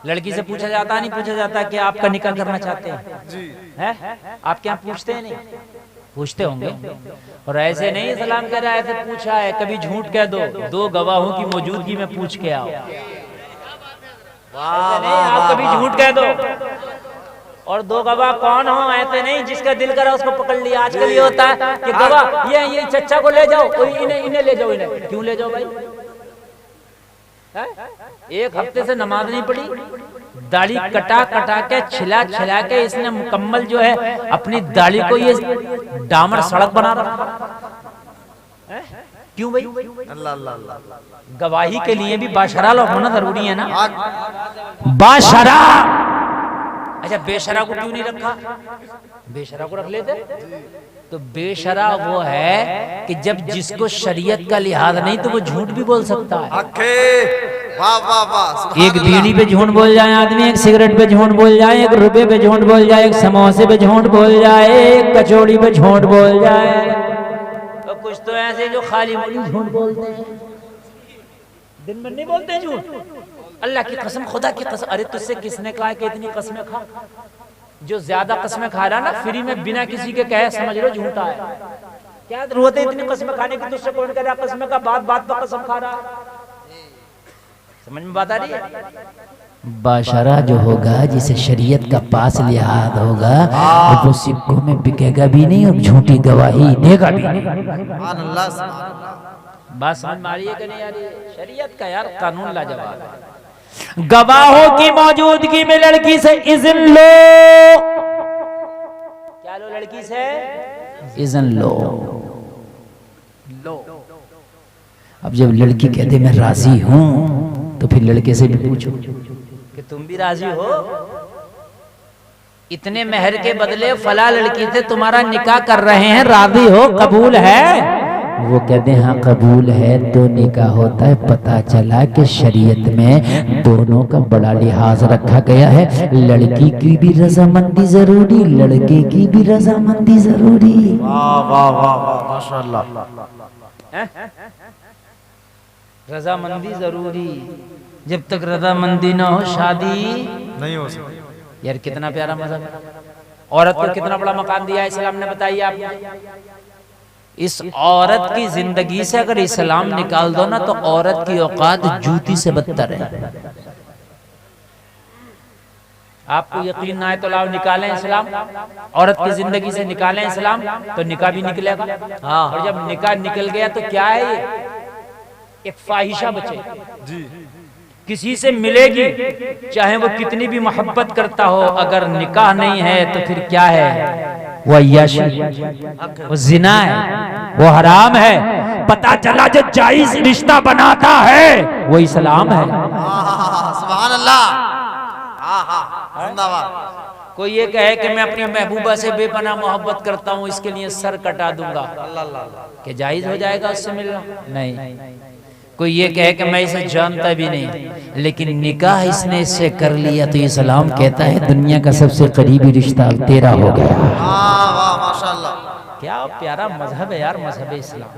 लड़की से पूछा जाता नहीं पूछा जाता कि आपका निकाह करना चाहते हैं? है? आप क्या पूछते हैं? नहीं पूछते होंगे। और ऐसे नहीं इस्लाम कह रहा है ऐसे पूछा है, कभी झूठ कह दो, दो गवाहों की मौजूदगी में पूछ के आओ। ऐसे नहीं आप कभी झूठ कह दो और दो गवाह कौन हो, ऐसे नहीं जिसका दिल करा उसको पकड़ लिया। आजकल ये होता है कि गवाह ये चच्चा को ले जाओ, इन्हें ले जाओ। इन्हें क्यों ले जाओ भाई? एक हफ्ते से नमाज नहीं पढ़ी, दाढ़ी कटा कटा के छिला छिला के इसने मुकम्मल जो है अपनी दाढ़ी को ये डामर सड़क बना रखा। क्यों भाई? अल्लाह अल्लाह अल्लाह। गवाही के लिए भी बाशरा लोग होना जरूरी है ना। बाशरा। अच्छा बेशरा को क्यों नहीं रखा? बेशरा को रख लेते। तो बेशरा वो है कि जब जिसको शरीयत का लिहाज नहीं तो वो झूठ भी बोल सकता है। वाह वाह वाह। एक बीड़ी पे झूठ बोल जाए आदमी, एक सिगरेट पे झूठ बोल जाए, एक रुपए पे झूठ बोल जाए, एक समोसे पे झूठ बोल जाए, एक कचौड़ी पे झूठ बोल जाए। तो कुछ तो ऐसे जो खाली झूठ बोलते हैं, दिन में नहीं बोलते झूठ। अल्लाह की कसम, खुदा की कसम। अरे तुझसे किसने कहा कि इतनी कसमें खा? जो ज्यादा कसमें खा रहा ना फ्री में बिना किसी के कहे, समझ लो झूठा है। क्या जरूरत है इतनी कसमें खाने की? तुझसे कौन कह रहा कसमें का? बात बात पर कसम खा रहा है। समझ में बात आ रही है? बाशरा जो होगा, जिसे शरीयत का पास लिहाज होगा, वो सिक्कों में बिकेगा भी नहीं और झूठी गवाही देगा भी नहीं। बात समझ में आ रही है कि नहीं आ रही है? शरीयत का यार कानून लाजवाब है। गवाहों की मौजूदगी में लड़की से इज़्न लो। क्या लो? लड़की से इज़्न लो। अब जब लड़की कहते मैं राजी हूं तो फिर लड़के से भी पूछो कि तुम भी राजी हो? इतने मेहर के बदले फला लड़की से तुम्हारा निकाह कर रहे हैं, राजी हो? कबूल है? वो कहते हैं हाँ कबूल है। तो निकाह होता है। पता चला कि शरीयत में दोनों का बड़ा लिहाज रखा गया है। लड़की की भी रजामंदी जरूरी, लड़के की भी रजामंदी जरूरी। वाह वाह वाह वाह माशाल्लाह। रजामंदी जरूरी। जब तक रजामंदी ना हो शादी नहीं हो सकती। यार कितना प्यारा मज़हब है। औरत को कितना बड़ा मकाम दिया है इस्लाम ने, बताइए आप। इस औरत की जिंदगी से अगर इस्लाम निकाल दो ना तो औरत की औकात जूती से बदतर है। आपको यकीन ना है तो लाओ निकालें इस्लाम, औरत की जिंदगी से निकालें इस्लाम तो निकाह भी निकलेगा। हाँ। और जब निकाह निकल गया तो क्या है? ये एक फाहिशा बचे जी। किसी से मिलेगी चाहे वो कितनी भी मोहब्बत करता हो, अगर निकाह नहीं है तो फिर क्या है? वो अय्याशी, वो जिना है, वो हराम है। पता चला जो जायज रिश्ता बनाता है वो इस्लाम है। सुभान अल्लाह। जिंदाबाद। कोई ये कहे कि मैं अपनी महबूबा से बेपनाह मोहब्बत करता हूँ, इसके लिए सर कटा दूंगा, क्या जायज हो जाएगा उससे मिलना? नहीं। कोई ये कहे कि मैं इसे जानता भी नहीं लेकिन निकाह इसने इससे कर लिया तो इस्लाम कहता है दुनिया का सबसे करीबी रिश्ता तेरा हो गया। वाह माशाल्लाह। क्या प्यारा मजहब है यार, मजहब इस्लाम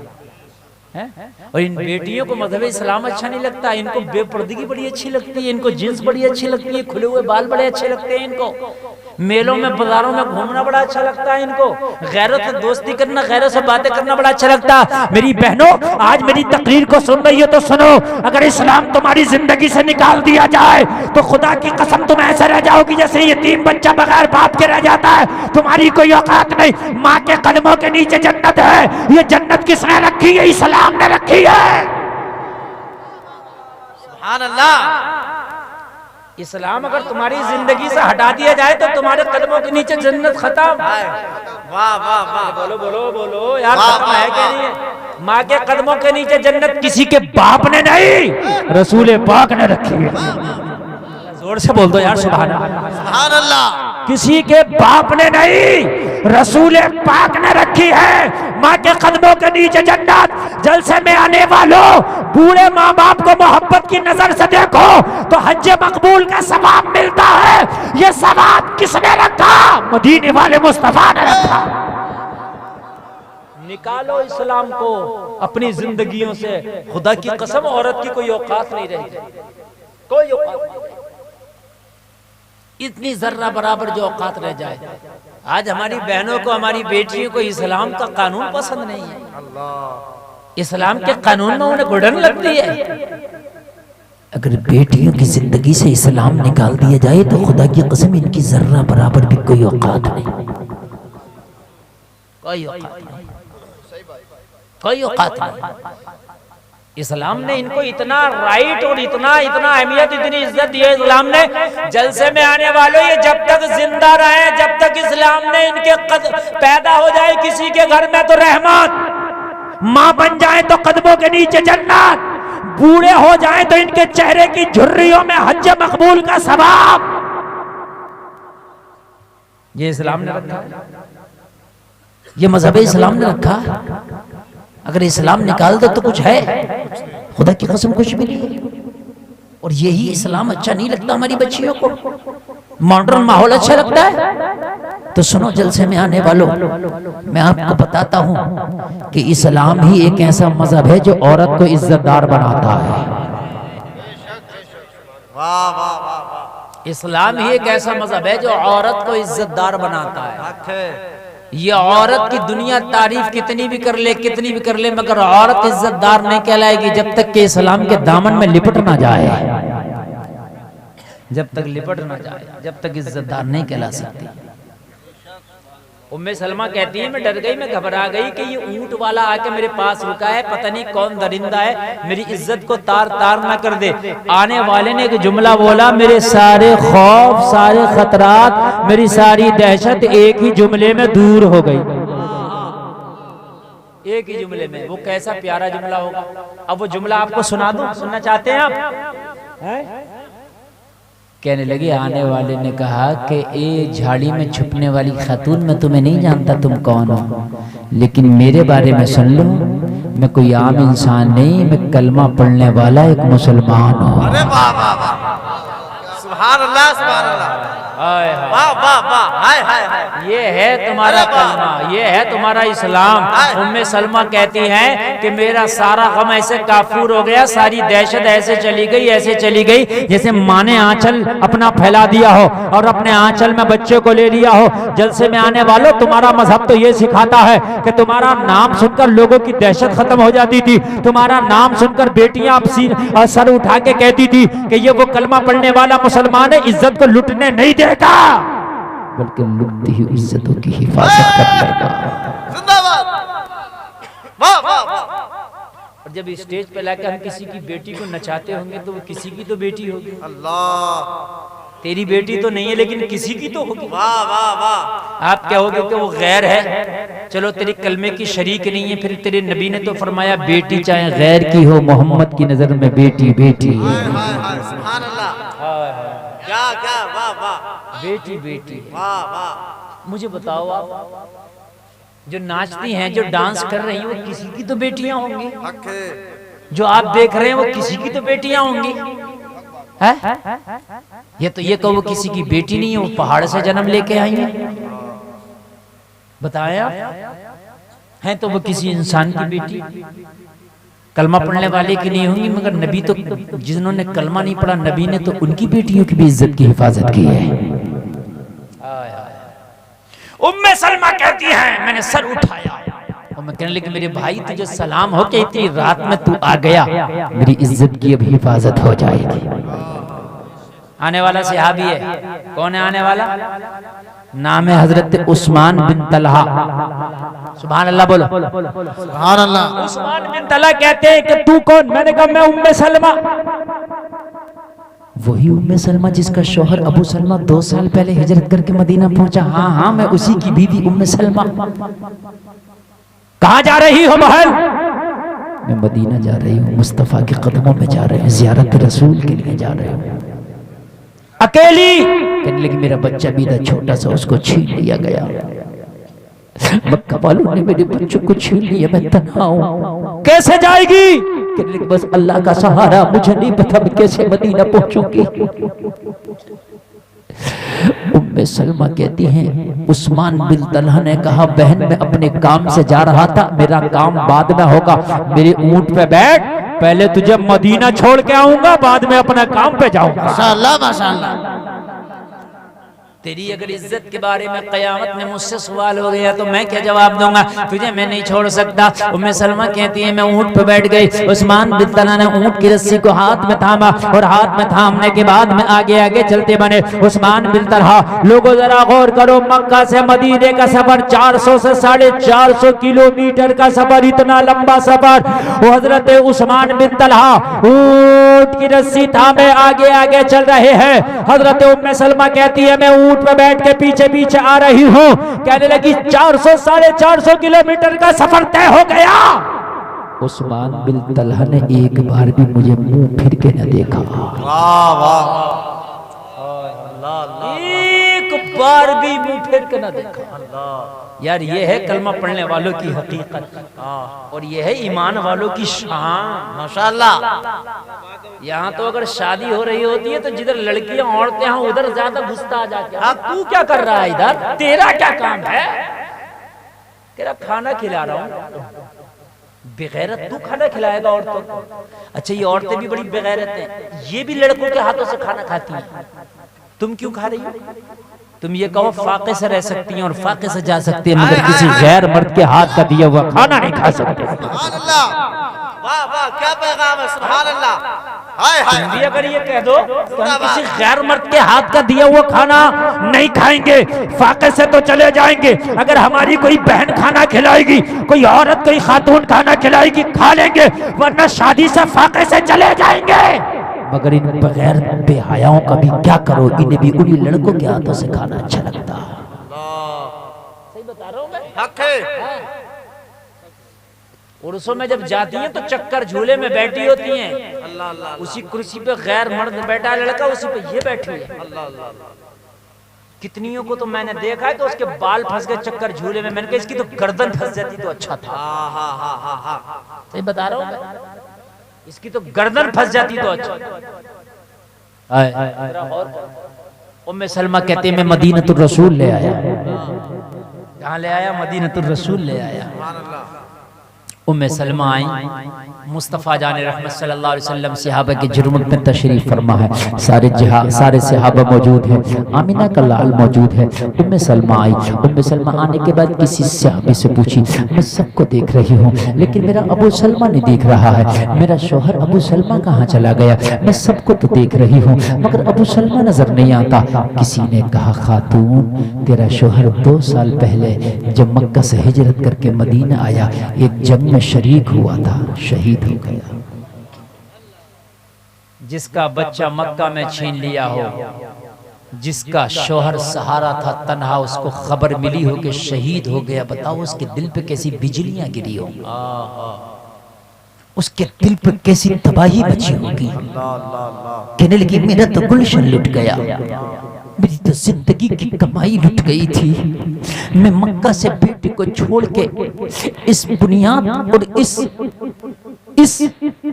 है। और इन बेटियों को मजहब इस्लाम अच्छा नहीं लगता, इनको बेपर्दगी बड़ी अच्छी लगती है, इनको जींस बड़ी अच्छी लगती है, खुले हुए बाल बड़े अच्छे लगते हैं इनको, मेलों में बाजारों में घूमना बड़ा अच्छा लगता है इनको, गैरों से दोस्ती करना, गैरों से बातें करना बड़ा अच्छा लगता है। मेरी बहनों आज मेरी तकरीर को सुन रही हो तो सुनो, अगर इस्लाम तुम्हारी जिंदगी से निकाल दिया जाए तो खुदा की कसम तुम ऐसे रह जाओगी जैसे यतीम बच्चा बगैर बाप के रह जाता है। तुम्हारी कोई औकात नहीं। माँ के कदमों के नीचे जन्नत है। ये जन्नत किसने रखी है? इस्लाम ने रखी है। सुभान अल्लाह। इस्लाम अगर तुम्हारी जिंदगी से हटा दिया जाए तो तुम्हारे कदमों के नीचे जन्नत खत्म। वाह वाह वाह। बोलो बोलो बोलो यार, खत्म है क्या नहीं है? माँ के कदमों के नीचे जन्नत किसी के बाप ने नहीं, रसूल पाक ने रखी है। जोर से बोल दो यार सुभान अल्लाह। सुभान अल्लाह। किसी के बाप ने नहीं, रसूल पाक ने रखी है। माँ के कदमों के नीचे जन्नत। जलसे में आने वालों, बूढ़े माँ बाप को मोहब्बत की नजर से देखो तो हज मकबूल का सवाब मिलता है। ये सवाब किसने रखा? मदीने वाले मुस्तफा ने रखा। निकालो इस्लाम को अपनी जिंदगियों से। खुदा की कसम औरत की कोई औकात नहीं रही, कोई औकात नहीं। इतनी जर्रा बराबर जो औकात रह जाए। आज हमारी बहनों को, हमारी बेटियों को इस्लाम का कानून पसंद नहीं है। इस्लाम के कानून में उन्हें घुटन लगती है। अगर बेटियों की जिंदगी से इस्लाम निकाल दिया जाए तो खुदा की कसम इनकी जर्रा बराबर भी कोई औकात नहीं, कोई औकात नहीं, कोई औकात नहीं। इस्लाम ने इनको इतना राइट और इतना अहमियत, इतनी इज्जत दी है। इस्लाम ने जलसे में आने वालों, ये जब तक जिंदा रहे, जब तक इस्लाम ने इनके पैदा हो जाए किसी के घर में तो रहमत, माँ बन जाए तो कदमों के नीचे जन्नत, बूढ़े हो जाए तो इनके चेहरे की झुर्रियों में हज मकबूल का सवाब। ये इस्लाम ने रखा, ये मजहब इस्लाम ने रखा। अगर इस्लाम निकाल दो तो कुछ है? खुदा की कसम कुछ भी नहीं। और यही इस्लाम अच्छा नहीं लगता हमारी बच्चियों को। मॉडर्न माहौल अच्छा लगता है तो सुनो जलसे में आने वालों, मैं आपको बताता हूं कि इस्लाम ही एक ऐसा मजहब है जो औरत को इज्जतदार बनाता है। इस्लाम ही एक ऐसा मजहब है जो औरत को इज्जतदार बनाता है। ये औरत की दुनिया तारीफ कितनी भी कर ले, कितनी भी कर ले, मगर औरत इज्जतदार नहीं कहलाएगी जब तक कि इस्लाम के दामन में लिपट ना जाए। जब तक लिपट ना जाए, जब तक इज्जतदार नहीं कहला सकती। उम्मे सलमा कहती है, मैं डर गई, मैं घबरा गई कि ये ऊंट वाला आके मेरे पास रुका है, पता नहीं कौन दरिंदा है, मेरी इज्जत को तार तार ना कर दे। आने वाले ने एक जुमला बोला, मेरे सारे खौफ, सारे खतरात, मेरी सारी दहशत एक ही जुमले में दूर हो गई। एक ही जुमले में। वो कैसा प्यारा जुमला होगा। अब वो जुमला आपको सुना दूं, सुनना चाहते हैं आप? कहने लगे, आने वाले ने कहा कि ए झाड़ी में छुपने वाली खातून, मैं तुम्हें नहीं जानता तुम कौन हो, लेकिन मेरे बारे में सुन लो, मैं कोई आम इंसान नहीं, मैं कलमा पढ़ने वाला एक मुसलमान हूँ। अरे वाह वाह वाह, सुभान अल्लाह, सुभान अल्लाह, वाह वाह वाह, हाय हाय हाय। ये है तुम्हारा कलमा, ये है तुम्हारा इस्लाम। उम्मे सलमा कहती हैं कि मेरा सारा गम ऐसे काफूर हो गया, सारी दहशत ऐसे चली गई, ऐसे चली गई जैसे माँ ने आंचल अपना फैला दिया हो और अपने आंचल में बच्चे को ले लिया हो। जलसे में आने वालों, तुम्हारा मजहब तो ये सिखाता है कि तुम्हारा नाम सुनकर लोगों की दहशत खत्म हो जाती थी। तुम्हारा नाम सुनकर बेटियां सर उठा के कहती थी कि ये वो कलमा पढ़ने वाला मुसलमान है, इज्जत को लुटने नहीं देगा, बल्कि लुटती हुई इज्जतों की हिफाजत करने का। जिंदाबाद, वाह वाह वाह। और जब स्टेज पे लाकर हम किसी की बेटी को नचाते होंगे तो वो किसी की तो बेटी होगी। अल्लाह, तेरी बेटी तो नहीं है लेकिन किसी की तो होगी। वाह वाह वाह। आप कहोगे कि वो गैर है, चलो तेरी कलमे की शरीक नहीं है, फिर तेरे नबी ने तो फरमाया बेटी चाहे गैर की हो, मोहम्मद की नजर में बेटी बेटी है। हाय हाय, सुभान अल्लाह, क्या क्या, वाह वाह, बेटी बेटी। वाह वाह। मुझे बताओ, आप जो नाचती हैं, जो डांस कर रही हैं, वो किसी की तो बेटियां होंगी। हक है। जो आप देख रहे हैं वो किसी की तो बेटियां होंगी, है? ये तो ये कहो वो किसी की बेटी नहीं है, वो पहाड़ से जन्म लेके आई है। बताया है तो वो किसी इंसान की बेटी, कलमा पढ़ने वाले की नहीं होंगी। मगर नबी तो, जिन्होंने कलमा नहीं पढ़ा, नबी ने तो उनकी बेटियों की भी इज्जत की हिफाजत की है। उम्मे सलमा कहती हैं, मैंने सर उठाया और मैं कहने लगी, मेरे भाई तुझे सलाम हो कि इतनी रात में तू आ गया, मेरी इज्जत की अब हिफाजत हो जाएगी। आने वाला सहाबी है, कौन है आने वाला? नाम है हजरत उस्मान बिन तलहा। सुभान अल्लाह बोलो, सुभान अल्लाह। उस्मान बिन तलहा कहते हैं कि तू कौन? मैंने कहा मैं उम्मे सलमा। वही उम्मे सलमा जिसका शौहर अबू सलमा 2 साल पहले हिजरत करके मदीना पहुंचा। हाँ हाँ, मैं उसी की बीवी उम्मे सलमा। कहाँ जा रही हो बहन? मैं मदीना जा रही हूँ, मुस्तफा के कदमों में जा रहे हैं, जियारत रसूल के लिए जा रहे हूँ। अकेली? कहने लगी मेरा बच्चा भी था छोटा सा, उसको छीन लिया गया, मक्का वालों ने मेरे बच्चों को छीन लिया, मैं तन्हा हूँ, कैसे जाएगी? कहने लगी बस अल्लाह का सहारा, मुझे नहीं पता मैं कैसे मदीना पहुंचूंगी। उम्मे सलमा कहती हैं उस्मान बिन तलहा ने कहा बहन मैं अपने काम से जा रहा था, मेरा काम बाद में होगा, मेरे ऊंट पे बैठ, पहले तुझे मदीना छोड़ के आऊंगा, बाद में अपना काम पे जाऊंगा। माशाअल्लाह माशाअल्लाह। तेरी अगर इज्जत के बारे में कयामत में मुझसे सवाल हो गया तो मैं क्या जवाब दूंगा, तुझे मैं नहीं छोड़ सकता। उम्मे सलमा कहती है मैं ऊंट पे बैठ गई, उस्मान बिन तलहा ने ऊंट की रस्सी को हाथ में थामा और हाथ में थामने के बाद में आगे आगे चलते बने। उस्मान बिन तलहा, लोगों जरा गौर करो, मक्का से मदीने का सफर 400 से 450 किलोमीटर का सफर, इतना लंबा सफर। वो हजरत उस्मान बिन तलहा ऊंट की रस्सी थामे आगे आगे चल रहे हैं। हजरत उम्मे सलमा कहती है मैं ऊंट पे बैठ के पीछे पीछे आ रही हूँ। कहने लगी 400 450 किलोमीटर का सफर तय हो गया। उस्मान बिन तलहा ने एक बार भी मुझे मुंह फिर के न देखा। वाह वाह, एक बार भी मुंह फिर के न देखा। यार ये है कलमा पढ़ने वालों की हकीकत और ये है ईमान वालों की शान। माशाअल्लाह। यहाँ तो अगर शादी हो रही होती है तो जिधर लड़कियां औरतें हैं उधर ज्यादा घुसता आ जाके, हाँ तू क्या कर रहा है इधर, तेरा क्या काम है, तेरा खाना खिला रहा हूँ। बेगैरत तू खाना खिलाएगा औरतों को? अच्छा ये औरतें भी बड़ी बेगैरत हैं, ये भी लड़कों के हाथों से खाना खाती हैं, तुम क्यों खा रही हो? तुम ये कहो फाके से रह सकती हैं और फाके से जा सकती हैं, मगर किसी गैर मर्द के हाथ का दिया हुआ खाना नहीं खा सकते। सुभान अल्लाह, वाह वाह, क्या पैगाम है, सुभान अल्लाह। हाय हाय, तुम भी अगर ये कह दो तो हम किसी गैर मर्द के हाथ का दिया हुआ खाना नहीं खाएंगे, फाके से तो चले जाएंगे। अगर हमारी कोई बहन खाना खिलाएगी, कोई औरत कोई खातून खाना खिलाएगी, खा लेंगे, वरना शादी से फाके से चले जाएंगे। मगर इन बगैर बेहयाओं का भी क्या करो, इन्हें भी उन्हीं लड़कों के हाथों से खाना अच्छा लगता। सही बता रहा हूँ मैं, हक है। उर्सों में जब जाती हैं तो चक्कर झूले में बैठी होती हैं, अल्लाह अल्लाह, उसी कुर्सी पे गैर मर्द बैठा लड़का, उसी पे ये बैठी है। अल्लाह अल्लाह। कितनियों को तो मैंने देखा है तो उसके बाल फंस गए चक्कर झूले में, मैंने कहा इसकी तो गर्दन फंस जाती तो अच्छा था। सही बता रहा हूँ, इसकी तो गर्दन फंस जाती तो अच्छा। उम्मे सलमा कहते हैं मैं मदीनतुर रसूल ले आया। कहाँ ले आया? मदीनतुर रसूल ले आया। उम्मे सलमा आई, मुस्तफ़ा जान रहमत सल्लल्लाहु अलैहि वसल्लम सहाबा की जुर्मत में तशरीफ फरमा है, सारे सहाबा मौजूद हैं, आमिना का लाल मौजूद है। उम्मे सलमा आई, उम्मे सलमा आने के बाद किसी सहाबे से पूछी मैं सबको देख रही हूँ लेकिन मेरा अबू सलमा नहीं दिख रहा है, मेरा शौहर अबू सलमा कहाँ चला गया? मैं सबको तो देख रही हूँ मगर अबू सलमा नजर नहीं आता। किसी ने कहा खातून तेरा शौहर 2 साल पहले जब मक्का से हिजरत करके मदीना आया एक जंग में शरीक हुआ था, शहीद हो गया। जिसका बच्चा मक्का में छीन लिया हो, जिसका शौहर सहारा था तन्हा, उसको खबर मिली हो कि शहीद हो गया, बताओ उसके दिल पे कैसी बिजलियां गिरी होंगी, उसके दिल पे कैसी तबाही मची होगी। कहने लगी मेरा तो गुलशन लुट गया, मेरी तो जिंदगी की कमाई लुट गई थी। मैं मक्का से बेटे को छोड़ के इस बुनियाद और इस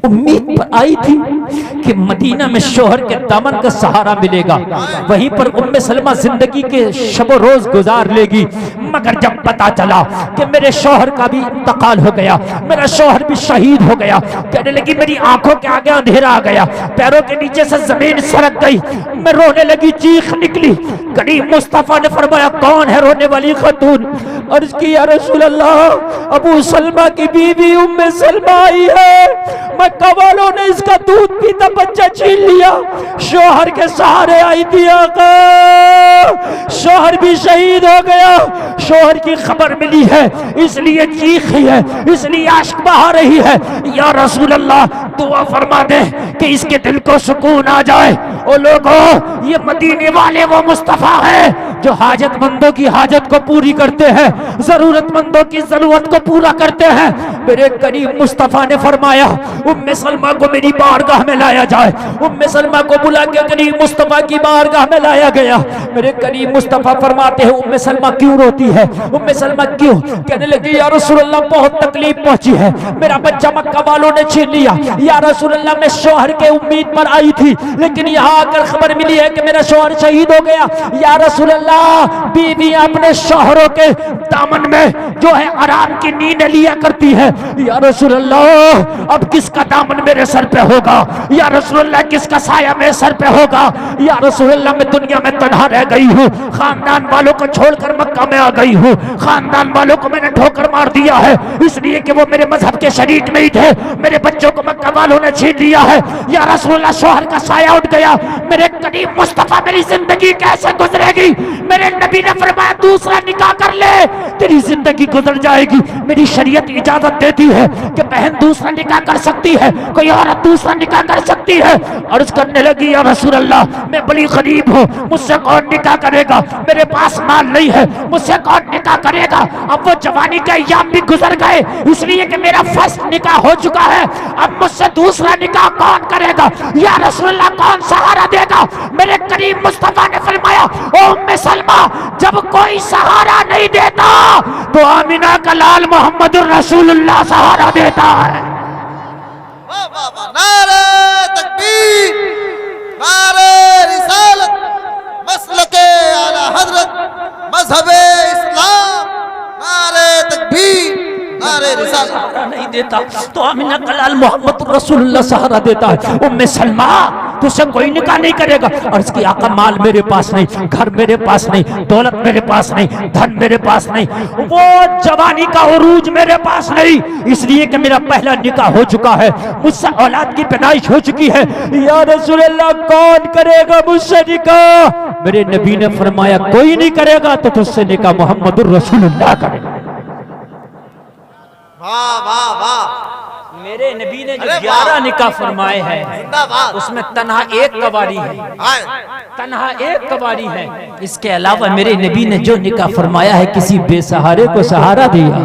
उम्मीद पर आई थी कि मदीना में शौहर के दामन का सहारा मिलेगा, वहीं पर उम्मे सलमा जिंदगी के शबो रोज गुजार लेगी। मगर जब पता चला कि मेरे शौहर का भी इंतकाल हो गया, मेरा शौहर भी शहीद हो गया, कहने लगी मेरी आंखों के आगे अंधेरा आ गया, पैरों के नीचे से जमीन सरक गई, मैं रोने लगी, चीख निकली। करीम मुस्तफा ने फरमाया कौन है रोने वाली खातून? अर्ज की या रसूल अल्लाह, अबू सलमा की बीवी उम्मे सलमा आई है, मक्का वालों ने इसका दूध पीता बच्चा छीन लिया, शौहर के सहारे आई थी आका, शौहर भी शहीद हो गया, शौहर की खबर मिली है इसलिए चीख रही है, इसलिए आशिक बहा रही है। या रसूल अल्लाह दुआ फरमा दे कि इसके दिल को सुकून आ जाए। ओ लोगों, ये मदीने वाले वो मुस्तफा है जो हाजतमंदों की हाजत को पूरी करते हैं, जरूरतमंदों की जरूरत को पूरा करते हैं। मेरे करीम मुस्तफा ने फरमाया उम्मे सलमा को मेरी बारगाह में लाया जाए। उम्मे सलमा को बुला के करीम मुस्तफा की बारगाह में लाया गया। मेरे करीम मुस्तफा फरमाते हैं उम्मे सलमा क्यों रोती है। उम्मे सलमा क्यों? कहने लगी या रसूल अल्लाह बहुत तकलीफ पहुंची है, मेरा बच्चा मक्का वालों ने छीन लिया। या रसूल अल्लाह मैं शौहर के उम्मीद पर आई थी, लेकिन यहाँ आकर खबर मिली है कि मेरा शौहर शहीद हो गया। या रसूल अल्लाह बीवियां अपने शौहरों के दामन में जो है आराम की नींद लिया करती है। या रसूल अल्लाह अब किसका दामन मेरे सर पे होगा? या रसूल अल्लाह किसका साया मेरे सर पे होगा? या रसूल अल्लाह मैं दुनिया में तन्हा रह गई हूँ, खानदान वालों को छोड़कर मक्का में आ गई हूँ, खानदान वालों को मैंने ठोकर मार दिया है इसलिए कि वो मेरे मजहब के शरीक नहीं थे, मेरे बच्चों को मक्का वालों ने छीन लिया है। या रसूल अल्लाह शौहर का साया उठ गया, मेरे करीम मुस्तफा मेरी जिंदगी कैसे गुजरेगी? मेरे नबी ने फरमाया दूसरा निकाह कर ले, तेरी जिंदगी गुजर जाएगी। मेरी शरीयत इजाजत देती है कि बहन दूसरा निकाह कर सकती है, कोई औरत दूसरा निकाह कर सकती है। अर्ज करने लगी या रसूल अल्लाह मैं बड़ी गरीब हूँ, मुझसे कौन निकाह करेगा? मेरे पास माल नहीं है, मुझसे कौन निकाह करेगा? अब वो जवानी के अय्याम भी गुजर गए इसलिए कि मेरा फर्स्ट निकाह हो चुका है, अब मुझसे दूसरा निकाह कौन करेगा? या रसूल अल्लाह कौन सहारा देगा? मेरे करीम मुस्तफा ने फरमाया ओ उम्मे सलमा जब कोई सहारा नहीं देता तो आमिना का लाल मोहम्मद रसूलुल्लाह सहारा देता है। वाह वाह वाह, नारे तकबीर, नारे रिसालत, मसलके आला हजरत, मजहबे इस्लाम, नारे तकबीर, नारे रिसालत। सहारा नहीं देता तो आमिना का लाल मोहम्मद रसूलुल्लाह सहारा देता है। उम्मे सलमा तुझसे कोई निकाह नहीं करेगा। अर्ज की आका माल मेरे पास नहीं, घर मेरे पास नहीं, दौलत मेरे पास नहीं, धन मेरे पास नहीं, वो जवानी का उरूज मेरे पास नहीं, इसलिए कि मेरा पहला निकाह हो चुका है, मुझसे औलाद की पैदाइश हो चुकी है। या रसूल अल्लाह कौन करेगा मुझसे निकाह? मेरे नबी ने फरमाया कोई नहीं करेगा तो तुझसे निकाह मोहम्मदुर रसूलुल्लाह करेगा। वाह वाह वाह, मेरे नबी ने जो 11 निकाह फरमाए हैं उसमें तन्हा एक कवारी है, तन्हा एक कवारी है। इसके अलावा मेरे नबी ने जो निकाह फरमाया है किसी बेसहारे को सहारा दिया।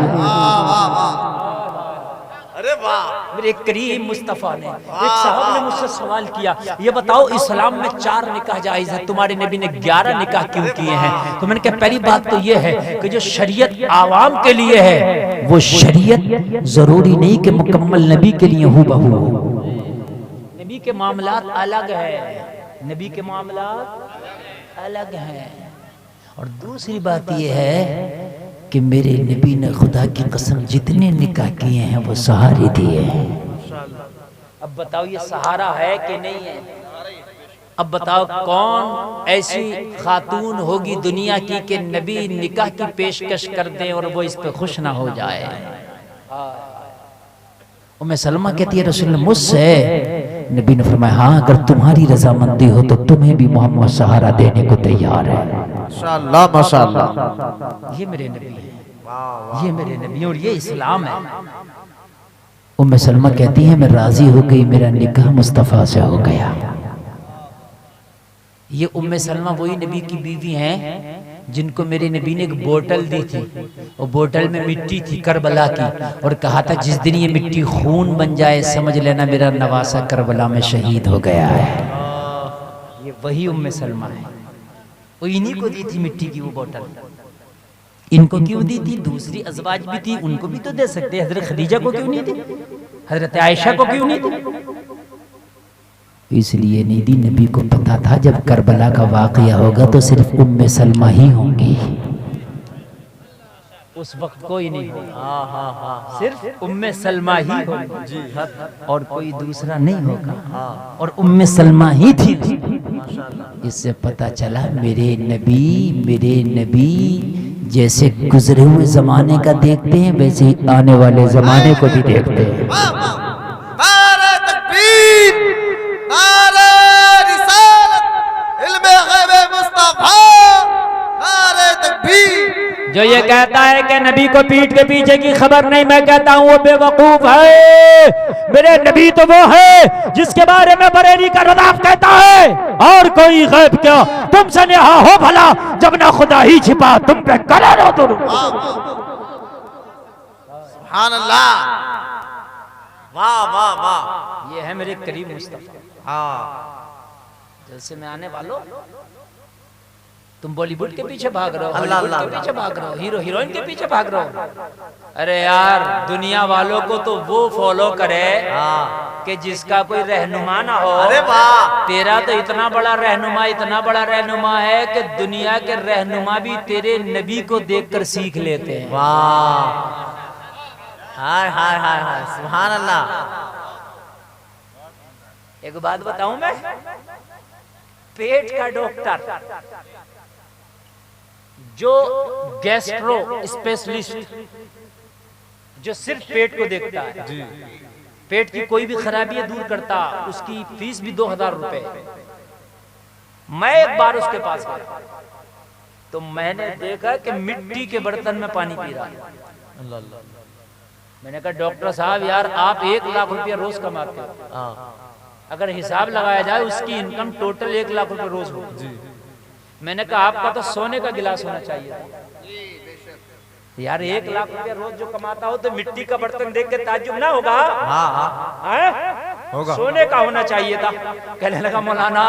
अरे वाह, मेरे करीम मुस्तफ़ा ने, एक साहब ने मुझसे सवाल किया ये बताओ इस्लाम में 4 निकाह जायज है, तुम्हारे नबी ने 11 निकाह क्यों किए हैं? तो मैंने कहा पहली बात तो ये है कि जो शरीयत आवाम के लिए है वो शरीयत जरूरी नहीं कि मुकम्मल नबी के लिए हूँ बहू हो। नबी के मामलात अलग है, नबी के मामलात अलग हैं। और दूसरी बात ये है कि मेरे नबी ने खुदा की कसम जितने निकाह किए हैं वो सहारे दिए हैं। अब बताओ ये सहारा है कि नहीं है? अब बताओ कौन ऐसी खातून होगी दुनिया की कि नबी निकाह की पेशकश कर दें और वो इस पे खुश ना हो जाए? उम्मे सलमा कहती है रसूल मुझसे, नबी ने फरमाया हाँ अगर तुम्हारी रजामंदी हो तो तुम्हें भी मोहम्मद सहारा देने को तैयार है। माशाअल्लाह माशाअल्लाह, ये मेरे नबी है, ये मेरे नबी और ये इस्लाम है। उम्मे सलमा कहती है मैं राजी हो गई, मेरा निकाह मुस्तफ़ा से हो गया। ये उम्मे सलमा वही नबी की बीवी हैं जिनको मेरे नबी ने एक बोतल दी थी, और बोतल में मिट्टी थी करबला की, और कहा था जिस दिन ये मिट्टी खून बन जाए समझ लेना मेरा नवासा करबला में शहीद हो गया है। ये वही उम्मे सलमा है, वो इन्हीं को दी थी मिट्टी की वो बोतल। इनको क्यों दी थी? दूसरी अज़वाज भी थी, उनको भी तो दे सकते। हजरत खदीजा को क्यों नहीं दी? हजरत आयशा को क्यों नहीं दी? इसलिए नहीं दी, नबी को पता था जब करबला का वाक़या होगा तो सिर्फ उम्मे सलमा ही होंगी, उस वक्त कोई नहीं होगा, सिर्फ उम्मे सलमा ही होगी और कोई दूसरा नहीं होगा, और उम्मे सलमा ही थी। इससे पता चला मेरे नबी जैसे गुजरे हुए जमाने का देखते हैं वैसे ही आने वाले जमाने को भी देखते हैं। नारे तकबीर, नारे रिसालत, इल्मे गैबे मुस्तफा, नारे तकबीर। जो ये कहता है कि नबी को पीठ के पीछे की खबर नहीं, मैं कहता हूँ वो बेवकूफ है। मेरे नबी तो वो है जिसके बारे में बरेली का रदाफ कहता है और कोई गैब क्या तुमसे नेहा हो भला जब ना खुदा ही छिपा तुम पे करे रो तो। सुभान अल्लाह, वाह वाह वाह, ये है मेरे करीम मुस्तफा। हाँ जलसे में आने वालों तुम बॉलीवुड के पीछे भाग रहे हो, अल्लाह हॉलीवुड के अल्लाह। पीछे भाग रहे हो, हीरो हीरोइन के पीछे भाग रहे हो। अरे यार दुनिया वालों को तो वो फॉलो करे हाँ। कि जिसका कोई रहनुमा ना हो। अरे वाह, तेरा तो इतना बड़ा रहनुमा, इतना बड़ा रहनुमा है कि दुनिया के रहनुमा भी तेरे नबी को देखकर सीख लेते हैं। वाह, हाय हाय हाय हाय, सुभान अल्लाह। एक बात बताऊं मैं, पेट का डॉक्टर जो गैस्ट्रो स्पेशलिस्ट जो सिर्फ पेट को देखता है, पेट की कोई भी खराबी दूर करता, उसकी फीस भी 2000 रुपए। मैं एक बार उसके पास गया तो मैंने देखा कि मिट्टी के बर्तन में पानी पी रहा है। मैंने कहा डॉक्टर साहब यार आप 1 लाख रुपया रोज कमाते हो, अगर हिसाब लगाया जाए उसकी इनकम टोटल 1 लाख रुपए रोज हो। मैंने कहा आपका तो सोने का गिलास होना चाहिए था। यार 1 लाख रुपया रोज जो कमाता हो तो मिट्टी का बर्तन देख के ताज्जुब ना होगा? होगा, सोने का होना चाहिए था। कहने लगा मौलाना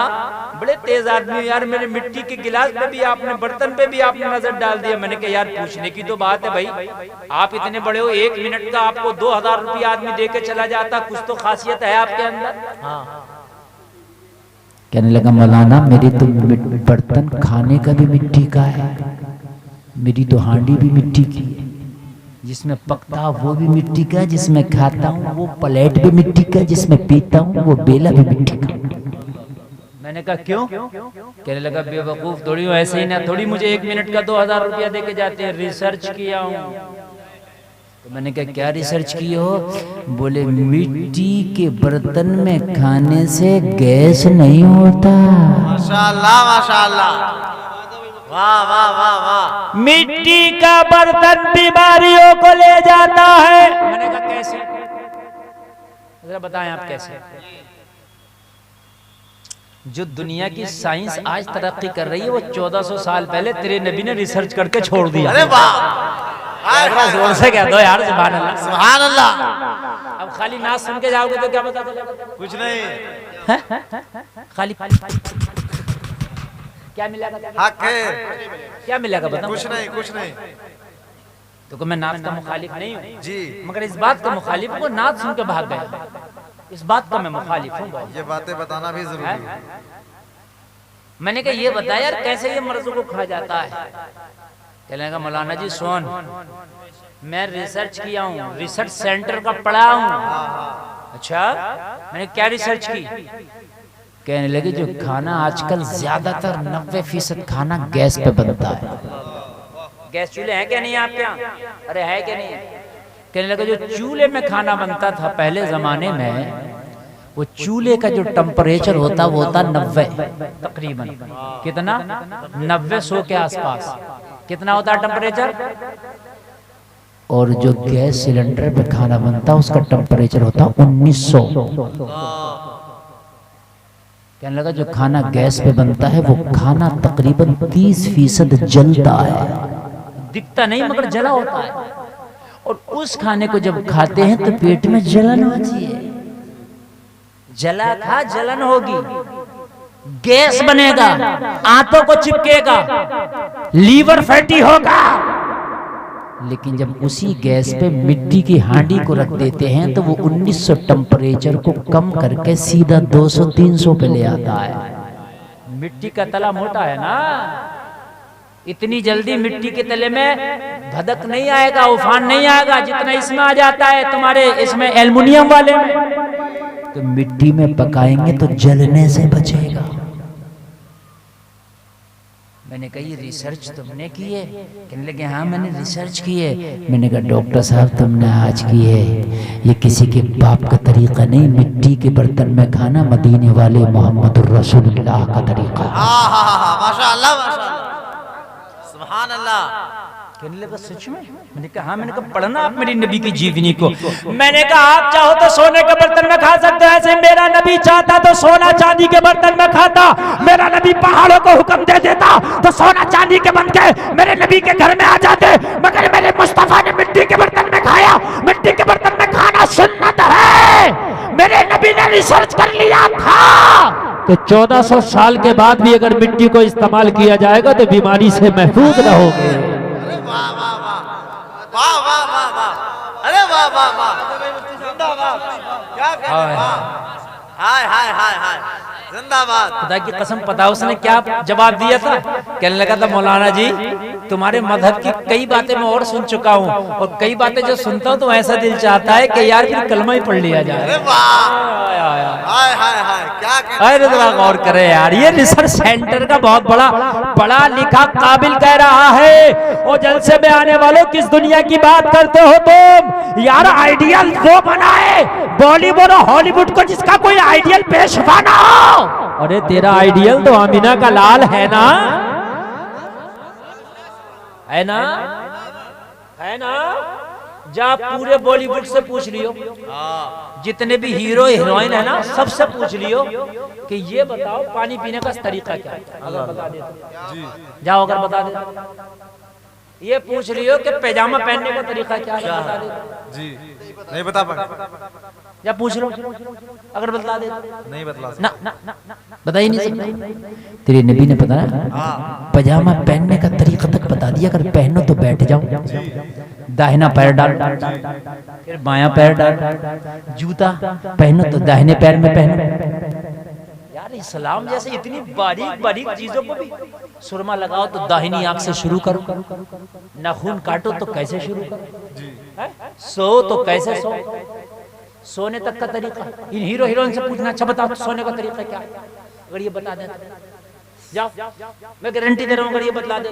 बड़े तेज आदमी यार, मेरे मिट्टी के गिलास पे भी आपने, बर्तन पे भी आपने नजर डाल दिया। मैंने कहा यार पूछने की तो बात है भाई, आप इतने बड़े हो, 1 मिनट का आपको 2000 रुपया आदमी दे के चला जाता, कुछ तो खासियत है आपके अंदर। कहने लगा मौलाना मेरे तो बर्तन खाने का भी मिट्टी का है, मेरी तो हांडी भी मिट्टी की है, जिसमें पकता वो भी मिट्टी का, जिसमें खाता हूँ वो प्लेट भी मिट्टी का, जिसमें पीता हूँ वो बेला भी मिट्टी का। मैंने कहा क्यों? कहने लगा बेवकूफ थोड़ी हो, ऐसे ही ना थोड़ी मुझे 1 मिनट का 2000 रुपया दे के जाते हैं, रिसर्च किया हूँ। तो मैंने कहा क्या रिसर्च की हो? बोले मिट्टी के बर्तन में खाने से गैस नहीं होता। माशाअल्लाह माशाअल्लाह, वाह वाह वाह वाह। मिट्टी का बर्तन बीमारियों को ले जाता है। मैंने कहा कैसे? जरा बताएं आप कैसे? जो दुनिया की साइंस आज तरक्की कर रही है वो 1400 साल पहले तेरे नबी ने रिसर्च करके छोड़ दिया। अरे वाह, जोर से कह दो यार सुभान अल्लाह। सुभान अल्लाह। अब खाली नाच सुन के जाओगे तो क्या पता चलेगा? कुछ नहीं, खाली क्या मिलेगा? हक है, क्या मिलेगा बताओ? कुछ नहीं कुछ नहीं। तो मैं नाच का मुखालिफ नहीं हूँ जी, मगर इस बात का मुखालिफ हूँ, नाच सुन के भाग गया, इस बात का मैं मुखालिफ हूँ। ये बातें बताना भी जरूरी है। मैंने कहा ये बताया यार कैसे ये मर्जों को खा जाता है? कहने लगा मौलाना जी सुन, मैं रिसर्च किया हूँ, रिसर्च सेंटर का पढ़ा हूँ। अच्छा मैंने क्या रिसर्च की? कहने लगे जो खाना आजकल ज्यादातर 90% खाना गैस पे बनता है। गैस चूल्हे हैं क्या नहीं आपके यहाँ? अरे है क्या नहीं? कहने लगे जो चूल्हे में खाना बनता था पहले जमाने में, वो चूल्हे का जो टेम्परेचर होता वो होता 90 तकरीबन, कितना 90-100 के आसपास कितना होता है टेम्परेचर। और जो गैस सिलेंडर पे खाना बनता उसका टेम्परेचर होता 1900। कहने लगा जो खाना गैस पे बनता है वो खाना तकरीबन 30% जलता है, दिखता नहीं मगर जला होता है। और उस खाने को जब खाते हैं तो पेट में जलन होती है, जला खा जलन होगी, गैस बनेगा, आंतों को चिपकेगा, लीवर फैटी होगा। लेकिन जब उसी गैस पे मिट्टी की हांडी को रख देते हैं तो वो 1900 टेम्परेचर को कम करके सीधा 200-300 पे ले आता है। मिट्टी का तला मोटा है ना, इतनी जल्दी मिट्टी के तले में धधक नहीं आएगा, उफान नहीं आएगा जितना इसमें आ जाता है तुम्हारे इसमें एल्युमिनियम वाले में। तो मिट्टी में पकाएंगे तो जलने से बचेगा। मैंने कहा ये रिसर्च तुमने की है? कहने लगे हाँ मैंने रिसर्च की है। मैंने कहा डॉक्टर साहब तुमने आज की है, ये किसी के बाप का तरीका नहीं, मिट्टी के बर्तन में खाना मदीने वाले मोहम्मद रसूलुल्लाह का तरीका। माशाअल्लाह माशाअल्लाह, सुभान अल्लाह। कहने लगा सच में? मैंने कहा हाँ। मैंने कहा पढ़ना आप मेरी नबी की जीवनी को। मैंने कहा आप चाहो तो सोने के बर्तन में खा सकते हो, ऐसे मेरा नबी चाहता तो सोना चांदी के बर्तन में खाता। मेरा नबी पहाड़ों को हुक्म दे देता तो सोना चांदी के बन के मेरे नबी के घर में आ जाते, मगर मेरे मुस्तफा ने मिट्टी के बर्तन में खाया। मिट्टी के बर्तन में खाना सुन्नत है। मेरे नबी ने रिसर्च कर लिया था कि 1400 साल के बाद भी अगर मिट्टी को इस्तेमाल किया जाएगा तो बीमारी से महफूज रहोगे। अरे वाह वाह वाह वाह वाह वाह वाह, अरे वाह वाह वाह, जिंदाबाद, क्या कहते, वाह, हाय हाय हाय हाय, जिंदाबाद। खुदा की कसम, पता उसने क्या जवाब दिया था? कहने लगा था मौलाना जी तुम्हारे मजहब की कई बातें मैं और सुन चुका हूँ, और कई बातें जो सुनता हूँ तो ऐसा दिल चाहता है कि यार फिर कलमा ही पढ़ लिया जाए। अरे वाह, हाय हाय हाय, क्या कहते, अरे जरा गौर करे यार, ये रिसर्च सेंटर का बहुत बड़ा पढ़ा लिखा काबिल कह रहा है। और जलसे में आने वालों, किस दुनिया की बात करते हो तुम यार? आइडियल वो बनाए बॉलीवुड और हॉलीवुड को, जिसका कोई आइडियल पेशवा ना हो। अरे तेरा आइडियल तो अमीना का लाल है ना, है ना, है ना? जा पूरे बॉलीवुड से पूछ लियो, जितने भी हीरो हीरोइन है ना, सबसे पूछ लियो कि ये बताओ पानी पीने का तरीका क्या है। अगर बता दे जाओ, अगर बता दे। ये पूछ लियो कि पैजामा पहनने का तरीका क्या है, बता दे जी, नहीं बता पाए, या पूछ लो, अगर बता दे। नहीं बतला ना ना ना बता ही नहीं सकता। तेरे नबी ने बताया पजामा पहनने का तरीका तक बता दिया, अगर पहनो तो बैठ जाओ, दाहिना पैर डाल, फिर बायां पैर डाल, जूता पहनो तो दाहिने पैर में पहनो। यार इस्लाम जैसे इतनी बारीक बारीक चीजों को भी, सुरमा लगाओ तो दाहिनी आंख से शुरू करो, नाखून काटो तो कैसे शुरू करो, सो तो कैसे सो, सोने तक का तरीका। इन हीरो हीरोइन से पूछना, अच्छा बताओ सोने का तरीका क्या है? अगर ये बता दे जाओ, मैं गारंटी दे रहा हूँ, अगर ये बतला दे।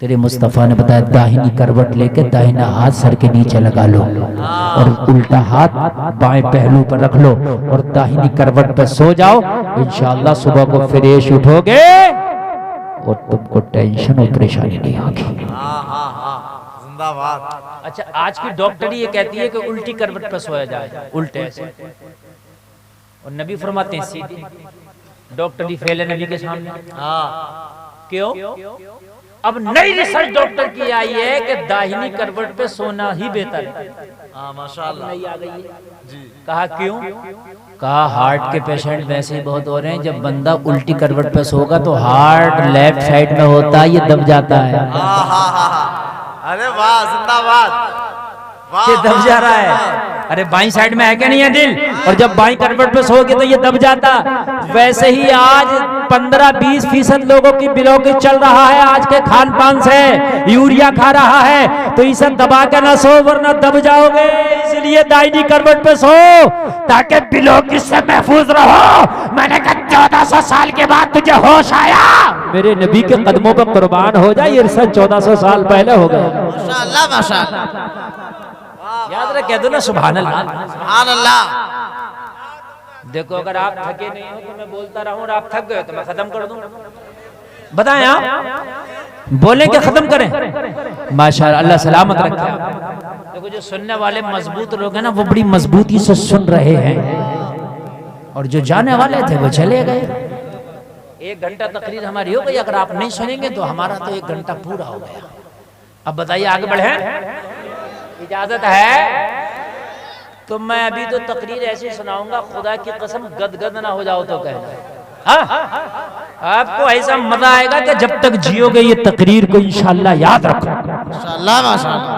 तेरे मुस्तफा ने बताया दाहिनी करवट लेके दाहिना हाथ सर के नीचे लगा लो, और उल्टा हाथ बाएं पहलू पर रख लो, और दाहिनी करवट पर सो जाओ। इंशाअल्लाह सुबह को फ्रेश उठोगे और तुमको टेंशन और परेशानी नहीं होगी। जिंदाबाद। अच्छा, आज की डॉक्टरी ये कहती है कि उल्टी करवट पर सोया जाए, उल्टे ऐसे, और नबी फरमाते हैं सीधी। डॉक्टरी फेल है नबी के सामने। क्यों? अब नई रिसर्च डॉक्टर की आई है कि दाहिनी करवट पे सोना ही बेहतर है। माशाअल्लाह, नई आ गई है जी। कहा क्यों? कहा हार्ट के पेशेंट वैसे ही बहुत हो रहे हैं, जब बंदा उल्टी करवट पे सोगा तो हार्ट लेफ्ट साइड में होता है, ये दब जाता है। अरे वाह, जिंदाबाद, ये दब जा रहा है। अरे बाई साइड में है क्या नहीं है दिल, और जब बाई करवट पे सोगे तो ये दब जाता। वैसे ही आज 15-20% लोगों की ब्लॉकेज चल रहा है आज के खान पान से, यूरिया खा रहा है, तो इसे दबा के ना सो वरना दब जाओगे। इसलिए दाहिनी करवट पे सो ताकि ब्लॉकेज से महफूज रहो। मैंने कहा 1400 साल के बाद तुझे होश आया, मेरे नबी के कदमों पर कुर्बान हो जाए। ये रिसर्च 1400 साल पहले हो गया। माशाअल्लाह माशाअल्लाह, याद रख, कह दो ना सुभान अल्लाह, सुभान अल्लाह। देखो अगर आप थके नहीं हो तो मैं बोलता रहूं, और आप थक गए तो मैं खत्म कर दूं। बताएं आप बोलें कि खत्म करें? माशाअल्लाह, अल्लाह सलामत रखे आप। देखो जो सुनने वाले मजबूत लोग हैं ना, वो बड़ी मजबूती से सुन रहे हैं, और जो जाने वाले थे वो चले गए। 1 घंटा तकरीर हमारी हो गई, अगर आप नहीं सुनेंगे तो हमारा तो 1 घंटा पूरा हो गया। अब बताइए आगे बढ़े, इजाजत है? तो मैं अभी तो तकरीर ऐसी सुनाऊंगा, खुदा की कसम गदगद ना हो जाओ तो कहना। आपको ऐसा मजा आएगा कि जब तक जियोगे ये तकरीर को इंशाअल्लाह याद रखो। माशाअल्लाह माशाअल्लाह।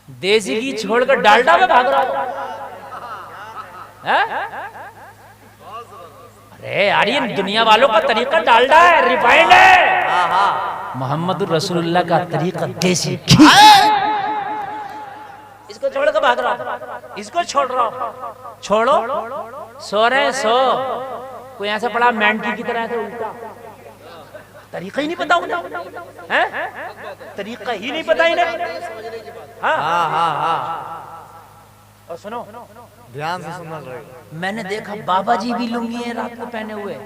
देसी घी छोड़कर डालडा में भाग रहा हो। अरे यार ये दुनिया वालों का तरीका डालडा है, रिफाइंड है। मोहम्मद रसूलुल्लाह का तरीका देसी घी। इसको छोड़ कर भाग रहा, इसको छोड़ रहा हूं, छोड़ो, सो रहे सो। कोई ऐसा पड़ा मेंढकी की तरह से उल्टा, तरीका ही नहीं पता उन्हें, हैं? तरीका ही नहीं पता इन्हें। हाँ। और सुनो, ध्यान से सुनना रहेगा। मैंने देखा बाबा जी भी लुंगी है रात को पहने हुए,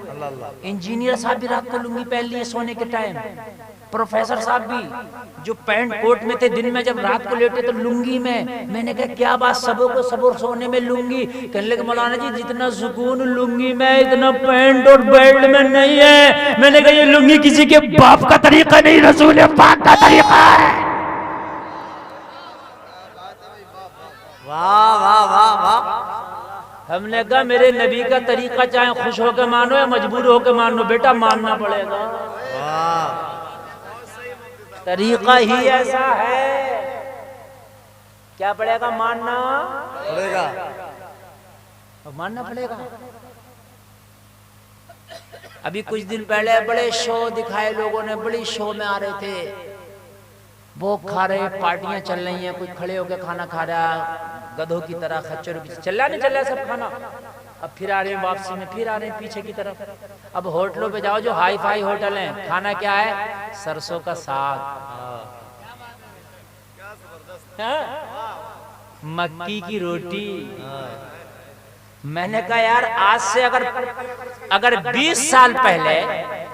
इंजीनियर साहब भी रात को लुंगी पहन लिए सोने के टाइम, प्रोफेसर साहब भी जो पैंट कोट में थे दिन में जब रात को लेटे तो लुंगी में। मैंने कहा क्या बात, सबों को सबों सोने में लुंगी। कहने लगे मौलाना जी जितना सुकून लुंगी में इतना पैंट और बेल्ट में नहीं है। मैंने कहा ये लुंगी किसी के बाप का तरीका नहीं, रसूल पाक का तरीका है। वाह वाह वाह वाह। हमने कहा मेरे नबी का तरीका चाहे खुश होकर मानो या मजबूर होकर मानो, बेटा मानना पड़ेगा। वाह, तरीका ही ऐसा है। क्या पड़ेगा? मानना पड़ेगा। मानना पड़ेगा। अभी कुछ दिन पहले बड़े शो दिखाए लोगों ने, बड़ी शो में आ रहे थे, वो खा रहे, पार्टियां चल रही हैं, कुछ खड़े होकर खाना खा रहा, गधों की तरह, खच्चरों की, चल रहा सब खाना। अब फिर आ रहे हैं वापसी में, फिर आ रहे हैं पीछे की तरफ। अब होटलों पे जाओ जो हाई फाई होटल हैं, खाना क्या है? सरसों का साग, मक्की की रोटी। मैंने कहा यार आज से अगर 20 साल पहले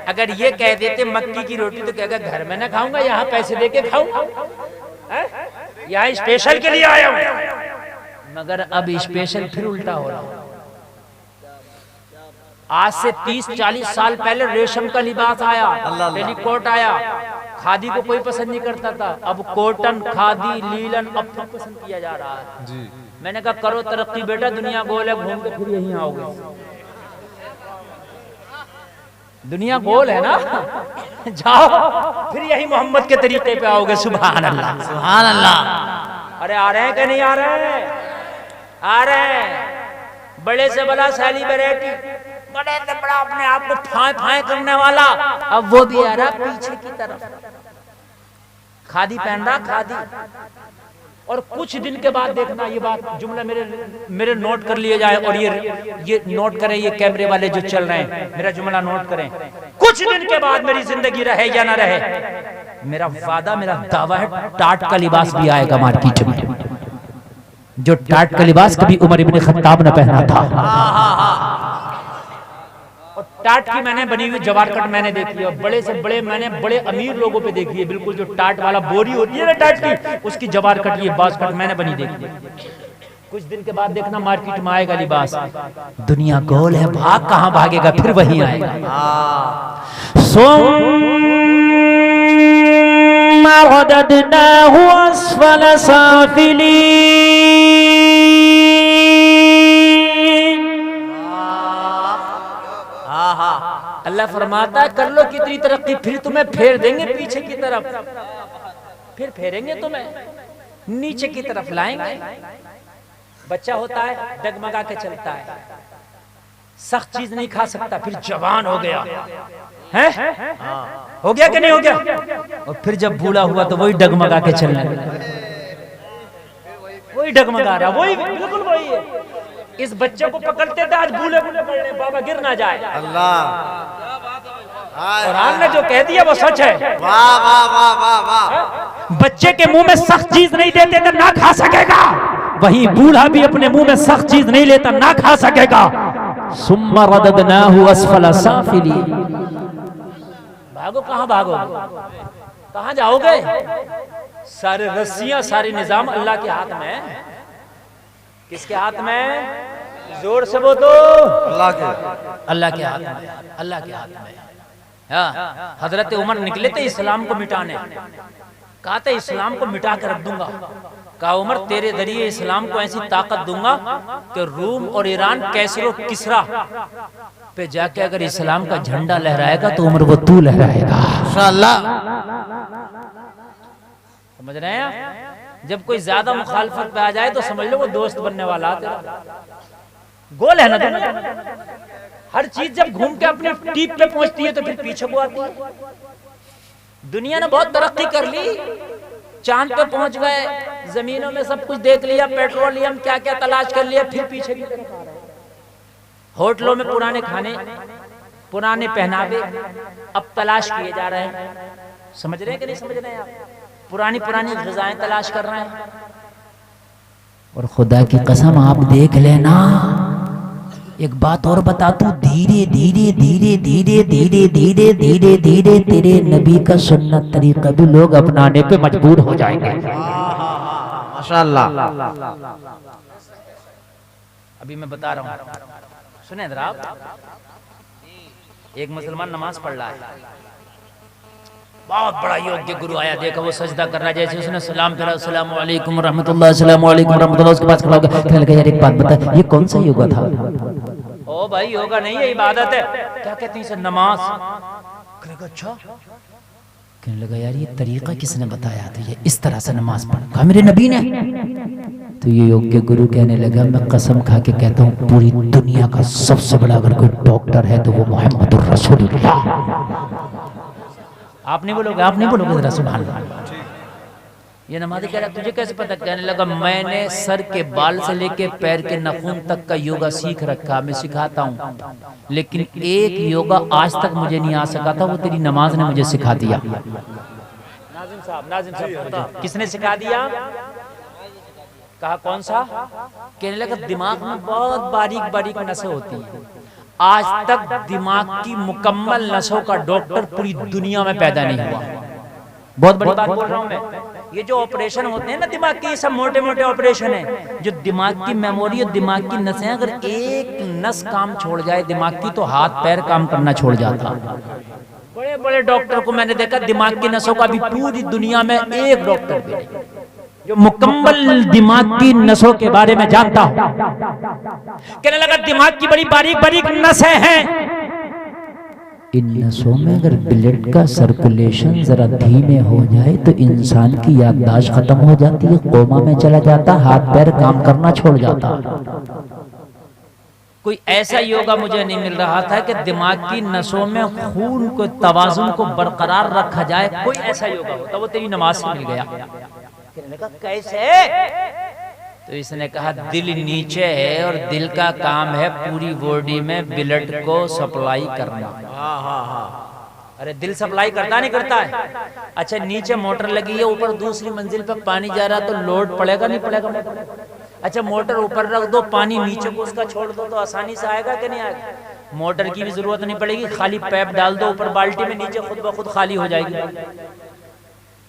अगर ये कह देते मक्की की रोटी, तो क्या घर में ना खाऊंगा, यहाँ पैसे देके खाऊंगा, यहाँ स्पेशल के लिए आया हूं। मगर अब स्पेशल फिर उल्टा हो रहा। आज से 30-40 साल पहले रेशम का लिबास आया, टेलीकोट आया, खादी को कोई पसंद नहीं करता था, अब कॉटन, खादी, लीलन अब पसंद किया जा रहा है जी। मैंने कहा करो तरक्की बेटा, दुनिया गोल है, घूम के फिर यहीं आओगे। दुनिया गोल है ना, जाओ फिर यही मोहम्मद के तरीके पे आओगे। सुभान अल्लाह, सुभान अल्लाह। अरे आ रहे हैं कि नहीं आ रहे हैं? आ रहे हैं। बड़े से बड़ा सेलिब्रिटी, बड़े से बड़ा अपने आप को फाय फाय करने वाला, अब वो भी आ रहा पीछे की तरफ, खादी पहन रहा, खादी। और कुछ दिन के बाद देखना, ये बात जुमला मेरे नोट कर लिए जाए, और ये नोट करें, ये कैमरे वाले जो चल रहे हैं, मेरा जुमला नोट करें। कुछ दिन के बाद मेरी जिंदगी रहे या ना रहे, मेरा वादा, मेरा दावा है, टाट का लिबास भी आएगा मार्केट में, जो टाट का लिबास कभी उमर इब्न खत्ताब ने पहना था। और टाट की मैंने बनी हुई जवार कट मैंने देखी है, और बड़े से बड़े मैंने बड़े अमीर लोगों पे देखी है, बिल्कुल जो टाट वाला बोरी होती है ना टाट की, उसकी जवार कट, ये बास कट मैंने बनी देखी है। कुछ दिन के बाद देखना मार्केट में आएगा लिबास। दुनिया गोल है, भाग कहां भागेगा, फिर वही आएगा। अल्लाह फरमाता है कर लो कितनी तरक्की, फिर तुम्हें फेर देंगे पीछे की तरफ, फिर फेरेंगे तुम्हें, नीचे की तरफ लाएंगे। बच्चा होता है, डगमगा के चलता है, सख्त चीज नहीं खा सकता, फिर जवान हो गया है, हो गया कि नहीं हो गया, और फिर जब बूढ़ा हुआ तो वही डगमगा के चलने लगा, वही डगमगा रहा, वही बिल्कुल वही है। इस बच्चे को पकड़ते थे, आज बूढ़े बूढ़े पड़ने, बाबा गिर ना जाए। अल्लाह, कुरान ने जो कह दिया वो सच है। वाह वाह वाह वाह वाह। बच्चे के मुंह में सख्त चीज नहीं देते तो ना खा सकेगा, वही बूढ़ा भी अपने मुंह में सख्त चीज नहीं लेता ना खा सकेगा। सुम्मा रददनाहु अस्फला साफिली। भागो, कहां भागो, कहां जाओगे? सारे रस्सियां, सारे निजाम अल्लाह के हाथ में। किसके हाथ में? जोर से बोलो, अल्लाह के हाथ में, अल्लाह के हाथ में। हाँ, हजरत उमर निकले थे इस्लाम को मिटाने, कहा था इस्लाम को मिटा कर रख दूंगा। कहा उमर तेरे जरिए इस्लाम को ऐसी ताकत दूंगा कि रूम और ईरान, कैसरो किसरा पे जाके अगर इस्लाम का झंडा लहराएगा तो उमर वो तू लहराएगा इंशाअल्लाह। समझ रहे हैं? जब कोई ज्यादा मुखालफत पे आ जाए तो समझ लो वो दोस्त बनने वाला तेरा। गोल है ना, हर चीज जब घूम के अपने टीप पे पहुंचती है तो फिर पीछे को आती है। दुनिया ने बहुत तरक्की कर ली, चांद पे पहुंच गए, जमीनों में सब कुछ देख लिया, पेट्रोलियम क्या क्या तलाश कर लिया, फिर पीछे की तरफ आ रहे हैं। होटलों में पुराने खाने, पुराने पहनावे अब तलाश किए जा रहे हैं। समझ रहे हैं कि नहीं समझ रहे हैं आप? पुरानी पुरानी ग़िज़ाएं तलाश कर रहे हैं। और खुदा की कसम आप देख लेना, एक बात और बता तू, धीरे धीरे धीरे धीरे धीरे धीरे धीरे धीरे तेरे नबी का सुन्नत तरीका भी लोग अपनाने पे मजबूर हो जाएंगे। माशाअल्लाह। अभी मैं बता रहा हूँ, सुने जरा आप। एक मुसलमान नमाज पढ़ रहा है, बहुत बड़ा योग्य गुरु आया, देखा वो सजदा कर रहा है, जैसे उसने सलाम फेरा, अस्सलाम वालेकुम रहमतुल्लाह, अस्सलाम वालेकुम रहमतुल्लाह, उसके बाद खड़ा होकर कहने लगा यार एक बात बता, ये कौन सा योगा था? ओ भाई योगा नहीं है, इबादत है। क्या कहते हैं इसे? नमाज। कहने लगा अच्छा। कहने लगा यार ये तरीका किसने बताया? तो ये इस तरह से नमाज पढ़। कहा मेरे नबी ने। तो ये योग्य गुरु कहने लगा मैं कसम खा के कहता हूँ पूरी दुनिया का सबसे बड़ा अगर कोई डॉक्टर है तो वो मोहम्मद रसूलुल्लाह। आप नहीं बोलोगे? आप नहीं बोलोगे? जरा सुभान अल्लाह। ये नमाज़ी कह रहा तुझे कैसे पता? कहने लगा मैंने सर के बाल से लेके पैर के नाखून तक का योगा सीख रखा, मैं सिखाता हूँ, लेकिन एक योगा आज तक मुझे नहीं आ सका था, वो तेरी नमाज ने मुझे सिखा दिया। नाजिम साहब किसने सिखा दिया? कहा कौन सा? कहने लगा दिमाग में बहुत बारीक बारीक नसें होती हैं, आज तक दिमाग की मुकम्मल नसों का डॉक्टर पूरी दुनिया में पैदा नहीं हुआ। बहुत बड़ी बात बोल रहा हूँ मैं। ये जो ऑपरेशन होते हैं ना दिमाग के, ये सब मोटे मोटे ऑपरेशन है। जो दिमाग की मेमोरी और दिमाग की नसें, अगर एक नस काम छोड़ जाए दिमाग की तो हाथ पैर काम करना छोड़ जाता। बड़े बड़े डॉक्टर को मैंने देखा दिमाग की नसों का भी पूरी दुनिया में एक डॉक्टर भी नहीं जो मुकम्मल दिमाग की नसों के बारे में जानता हो। कहने लगा दिमाग की बड़ी बारीक बारीक नसें हैं, इन नसों में अगर ब्लड का सर्कुलेशन जरा धीमे हो जाए तो इंसान की याददाश्त खत्म हो जाती है, कोमा में चला जाता, हाथ पैर काम करना छोड़ जाता। कोई ऐसा योगा मुझे नहीं मिल रहा था कि दिमाग की नसों में खून को तवाजुन को बरकरार रखा जाए, कोई ऐसा योगा होता, वो तेरी नमाज से मिल गया। कहने लगा कैसे? तो इसने कहा दिल नीचे है और दिल का काम है पूरी बॉडी में ब्लड को सप्लाई करना। अरे दिल सप्लाई करता नहीं करता है? अच्छा नीचे मोटर लगी है, ऊपर दूसरी मंजिल पर पानी जा रहा, तो लोड पड़ेगा नहीं पड़ेगा? अच्छा मोटर ऊपर रख दो, पानी नीचे को उसका छोड़ दो, तो आसानी से आएगा कि नहीं आएगा? मोटर की भी जरूरत नहीं पड़ेगी, खाली पैप डाल दो ऊपर बाल्टी में, नीचे खुद ब खुद खाली हो जाएगी।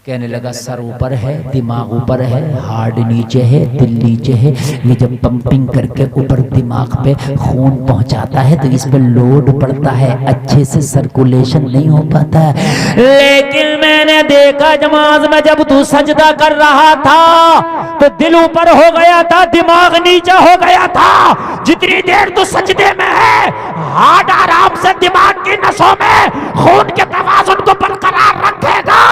कहने लगा सर ऊपर है, दिमाग ऊपर है, हार्ट नीचे है, दिल नीचे है, ये जब पंपिंग करके ऊपर दिमाग पे खून पहुंचाता है तो इस पे लोड पड़ता है, अच्छे से सर्कुलेशन नहीं हो पाता है। लेकिन मैंने देखा नमाज में जब तू सजदा कर रहा था तो दिल ऊपर हो गया था, दिमाग नीचे हो गया था। जितनी देर तू सजदे में है हार्ट आराम से दिमाग की नसों में खून के तवाज़ुन को बरकरार रखेगा।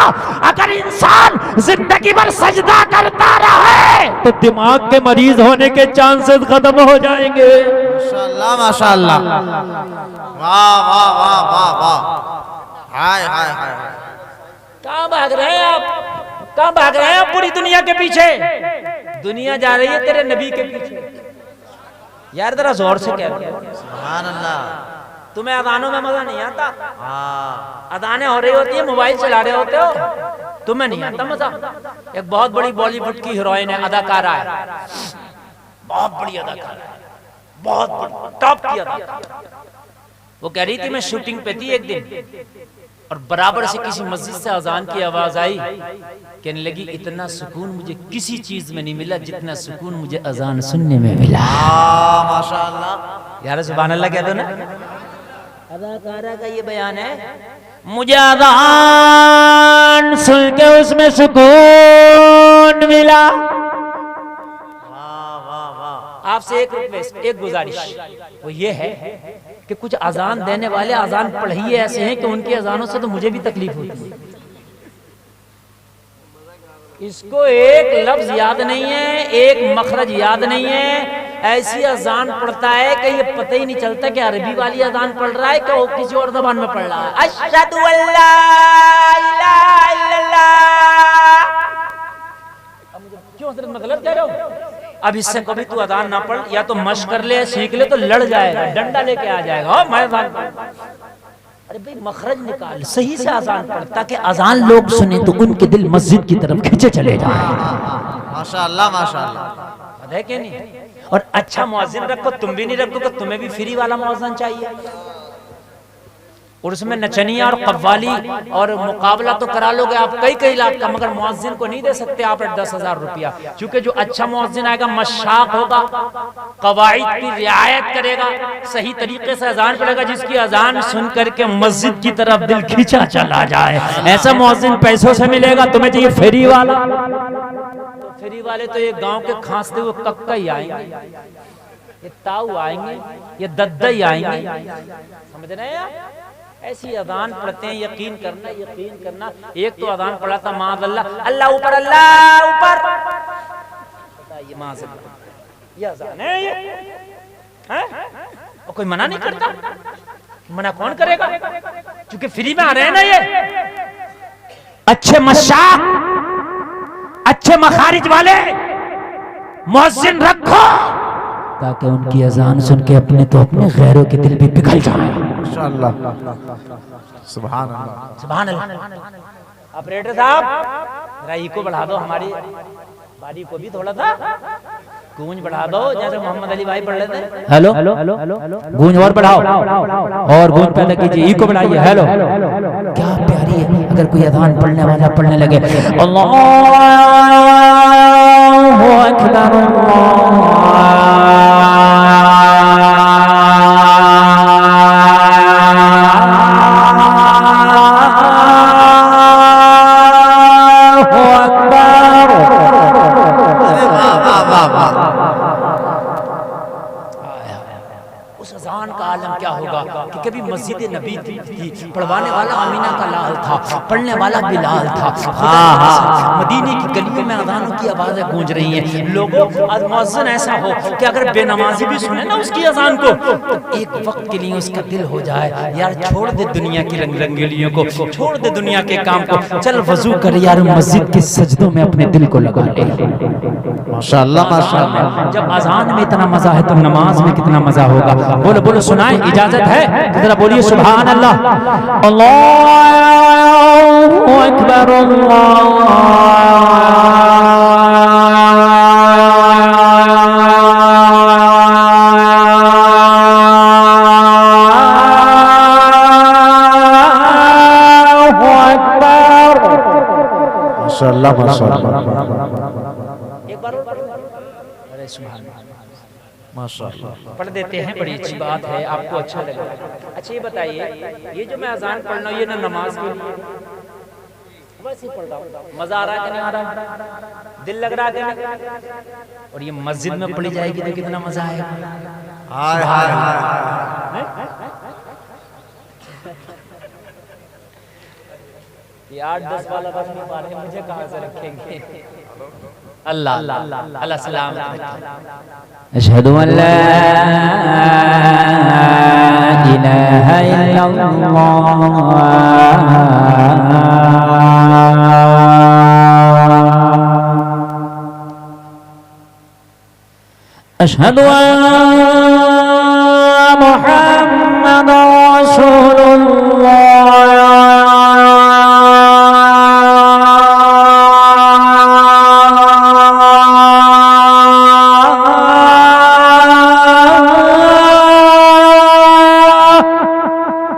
अगर इंसान जिंदगी भर सजदा करता रहे तो दिमाग के मरीज होने के चांसेस खत्म हो जाएंगे। माशाअल्लाह माशाअल्लाह, वाह वाह वाह वाह वाह, हाय हाय हाय। कहाँ भाग रहे हैं आप? कहाँ भाग रहे हैं आप पूरी दुनिया के पीछे? दुनिया जा रही है तेरे नबी के पीछे। यार जरा जोर से कह रहे हो सुभान अल्लाह। तुम्हें अदानों में मजा नहीं आता? अदानें हो रही होती है, मोबाइल चला रहे होते हो, तुम्हें नहीं आता मजा? एक बहुत बड़ी बॉलीवुड की हीरोइन है, अदाकारा है, बहुत बड़ी अदाकारा है, बहुत बड़ी टॉप की अदाकारा। वो कह रही थी मैं शूटिंग पे थी एक दिन और बराबर से किसी मस्जिद से अजान की आवाज आई। कहने लगी इतना सुकून मुझे किसी चीज में नहीं मिला जितना सुकून मुझे अजान सुनने में मिला। माशाअल्लाह यार, सुभान अल्लाह कह दो ना। अदाकारा का ये बयान है, मुझे अजान सुन के उसमें सुकून मिला। आपसे एक रिक्वेस्ट, एक गुजारिश, वो ये है कि कुछ अजान देने वाले अजान पढ़िए ऐसे हैं कि उनकी अजानों से तो मुझे भी तकलीफ होती है। इसको एक लफ्ज याद नहीं है, एक मखरज याद नहीं है, ऐसी अजान पढ़ता है कि ये पता ही नहीं चलता कि अरबी वाली अजान पढ़ रहा है कि वो किसी और जबान में पढ़ रहा है। अशहदु अल्ला इलाहा इल्लल्लाह। अब मुझे क्यों हजरत मैं गलत कह रहा हूँ? अब इससे कभी तू अजान ना पढ़, या तो मश्क कर ले, सीख ले, तो लड़ जाएगा, डंडा लेके आ जाएगा। मैं अरे भाई मखरज निकाल, सही से अजान पढ़ ताकि अजान लोग सुने तो उनके दिल मस्जिद की तरफ खींचे चले जाए। माशाअल्लाह माशाअल्लाह, है कि नहीं? और अच्छा मुअज्जिन रखो, तुम भी नहीं रखोगे, तुम्हें भी फ्री वाला मुअज्जिन चाहिए। और उसमें नचनिया और कव्वाली और मुकाबला तो करा लोगे आप कई लाख का, मगर मुअज्जिन को नहीं दे सकते आप 10,000 रुपया। क्योंकि जो अच्छा मुअज्जिन आएगा मशाक होगा, कवाइद की रियायत करेगा, सही तरीके से अजान पढ़ेगा, जिसकी अजान सुन करके मस्जिद की तरफ दिल खींचा चला जाए, ऐसा मुअज्जिन पैसों से मिलेगा। तुम्हें चाहिए फेरी वाला, तो फेरी वाले तो ये गांव के खांसते हुए कक्का ही आएंगे, ये ताऊ आएंगे, ये दद्दई आएंगे, समझ रहे हैं आप? ऐसी अजान पढ़ते हैं, यकीन करना। एक तो अजान पढ़ा था माज़अल्लाह, अल्लाह ऊपर, अल्लाह ऊपर, बताइए माज़अल्लाह, ये अजान है ये, हैं? और कोई मना नहीं करता, मना कौन करेगा? क्योंकि फ्री में आ रहे हैं ना ये। अच्छे मशाक, अच्छे मखारिज वाले मुअज्जिन रखो, ताकि उनकी अजान सुन के अपने गैरों के दिल भी पिघल जाए। माशाअल्लाह, सुभान अल्लाह, सुभान अल्लाह। ऑपरेटर साहब जरा इको बढ़ा दो, हमारी बारी को भी थोड़ा सा गूंज बढ़ा दो, जैसे मोहम्मद अली भाई पढ़ लेते हैं। हेलो, गूंज और बढ़ाओ, और गूंज पैदा कीजिए, इको बढ़ाइए। हेलो, क्या प्यारी है। अगर कोई अज़ान पढ़ने वाला पढ़ने लगे अल्लाहु अकबर, कि कभी मस्जिद नबी थी, पढ़वाने वाला अमीना का लाल था, पढ़ने वाला बिलाल था। मदीने की गलियों में अज़ानों की आवाज़ें गूंज रही हैं। लोगों, मुअज्जिन ऐसा हो कि अगर बेनमाजी भी सुने ना उसकी अज़ान को, तो एक वक्त के लिए उसका दिल हो जाए, यार छोड़ दे दुनिया की रंग रंगीलियों को, छोड़ दे दुनिया के काम को, चल वजू कर यार मस्जिद के सजदों में अपने दिल को लगा ले। माशाअल्लाह, माशाअल्लाह। जब अज़ान में इतना मजा है तो नमाज में कितना मजा होगा। बोलो बोलो, सुनाए, इजाजत है तो जरा बोलिए सुभान अल्लाह, अल्लाहु अकबर, माशाअल्लाह, माशाअल्लाह। एक बार और अरे सुभान माशाअल्लाह पढ़ देते हैं, बड़ी अच्छी बात है, आपको अच्छा लगा। अच्छा ये बताइए, ये जो मैं अजान पढ़ रहा हूँ ये ना नमाज के लिए वैसे ही पढ़ रहा हूँ, मजा आ रहा है कि नहीं आ रहा, दिल लग रहा है कि नहीं? और ये मस्जिद में पढ़ी जाएगी तो कितना मजा आएगा। हाय हाय हाय। ये 8-10 वाला रख नहीं पा रहे, मुझे कहाँ से रखेंगे। अल्लाह अल्लाह अल्लाह सलाम। अशहदु अन ला इलाहा इल्लल्लाह, अशहदु अन्न मुहम्मदर रसूलुल्लाह।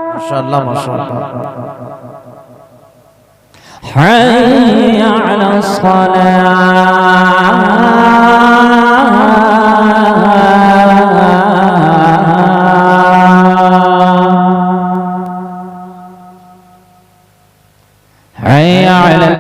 माशाअल्लाह, माशाअल्लाह। हय्या अलस सलाह।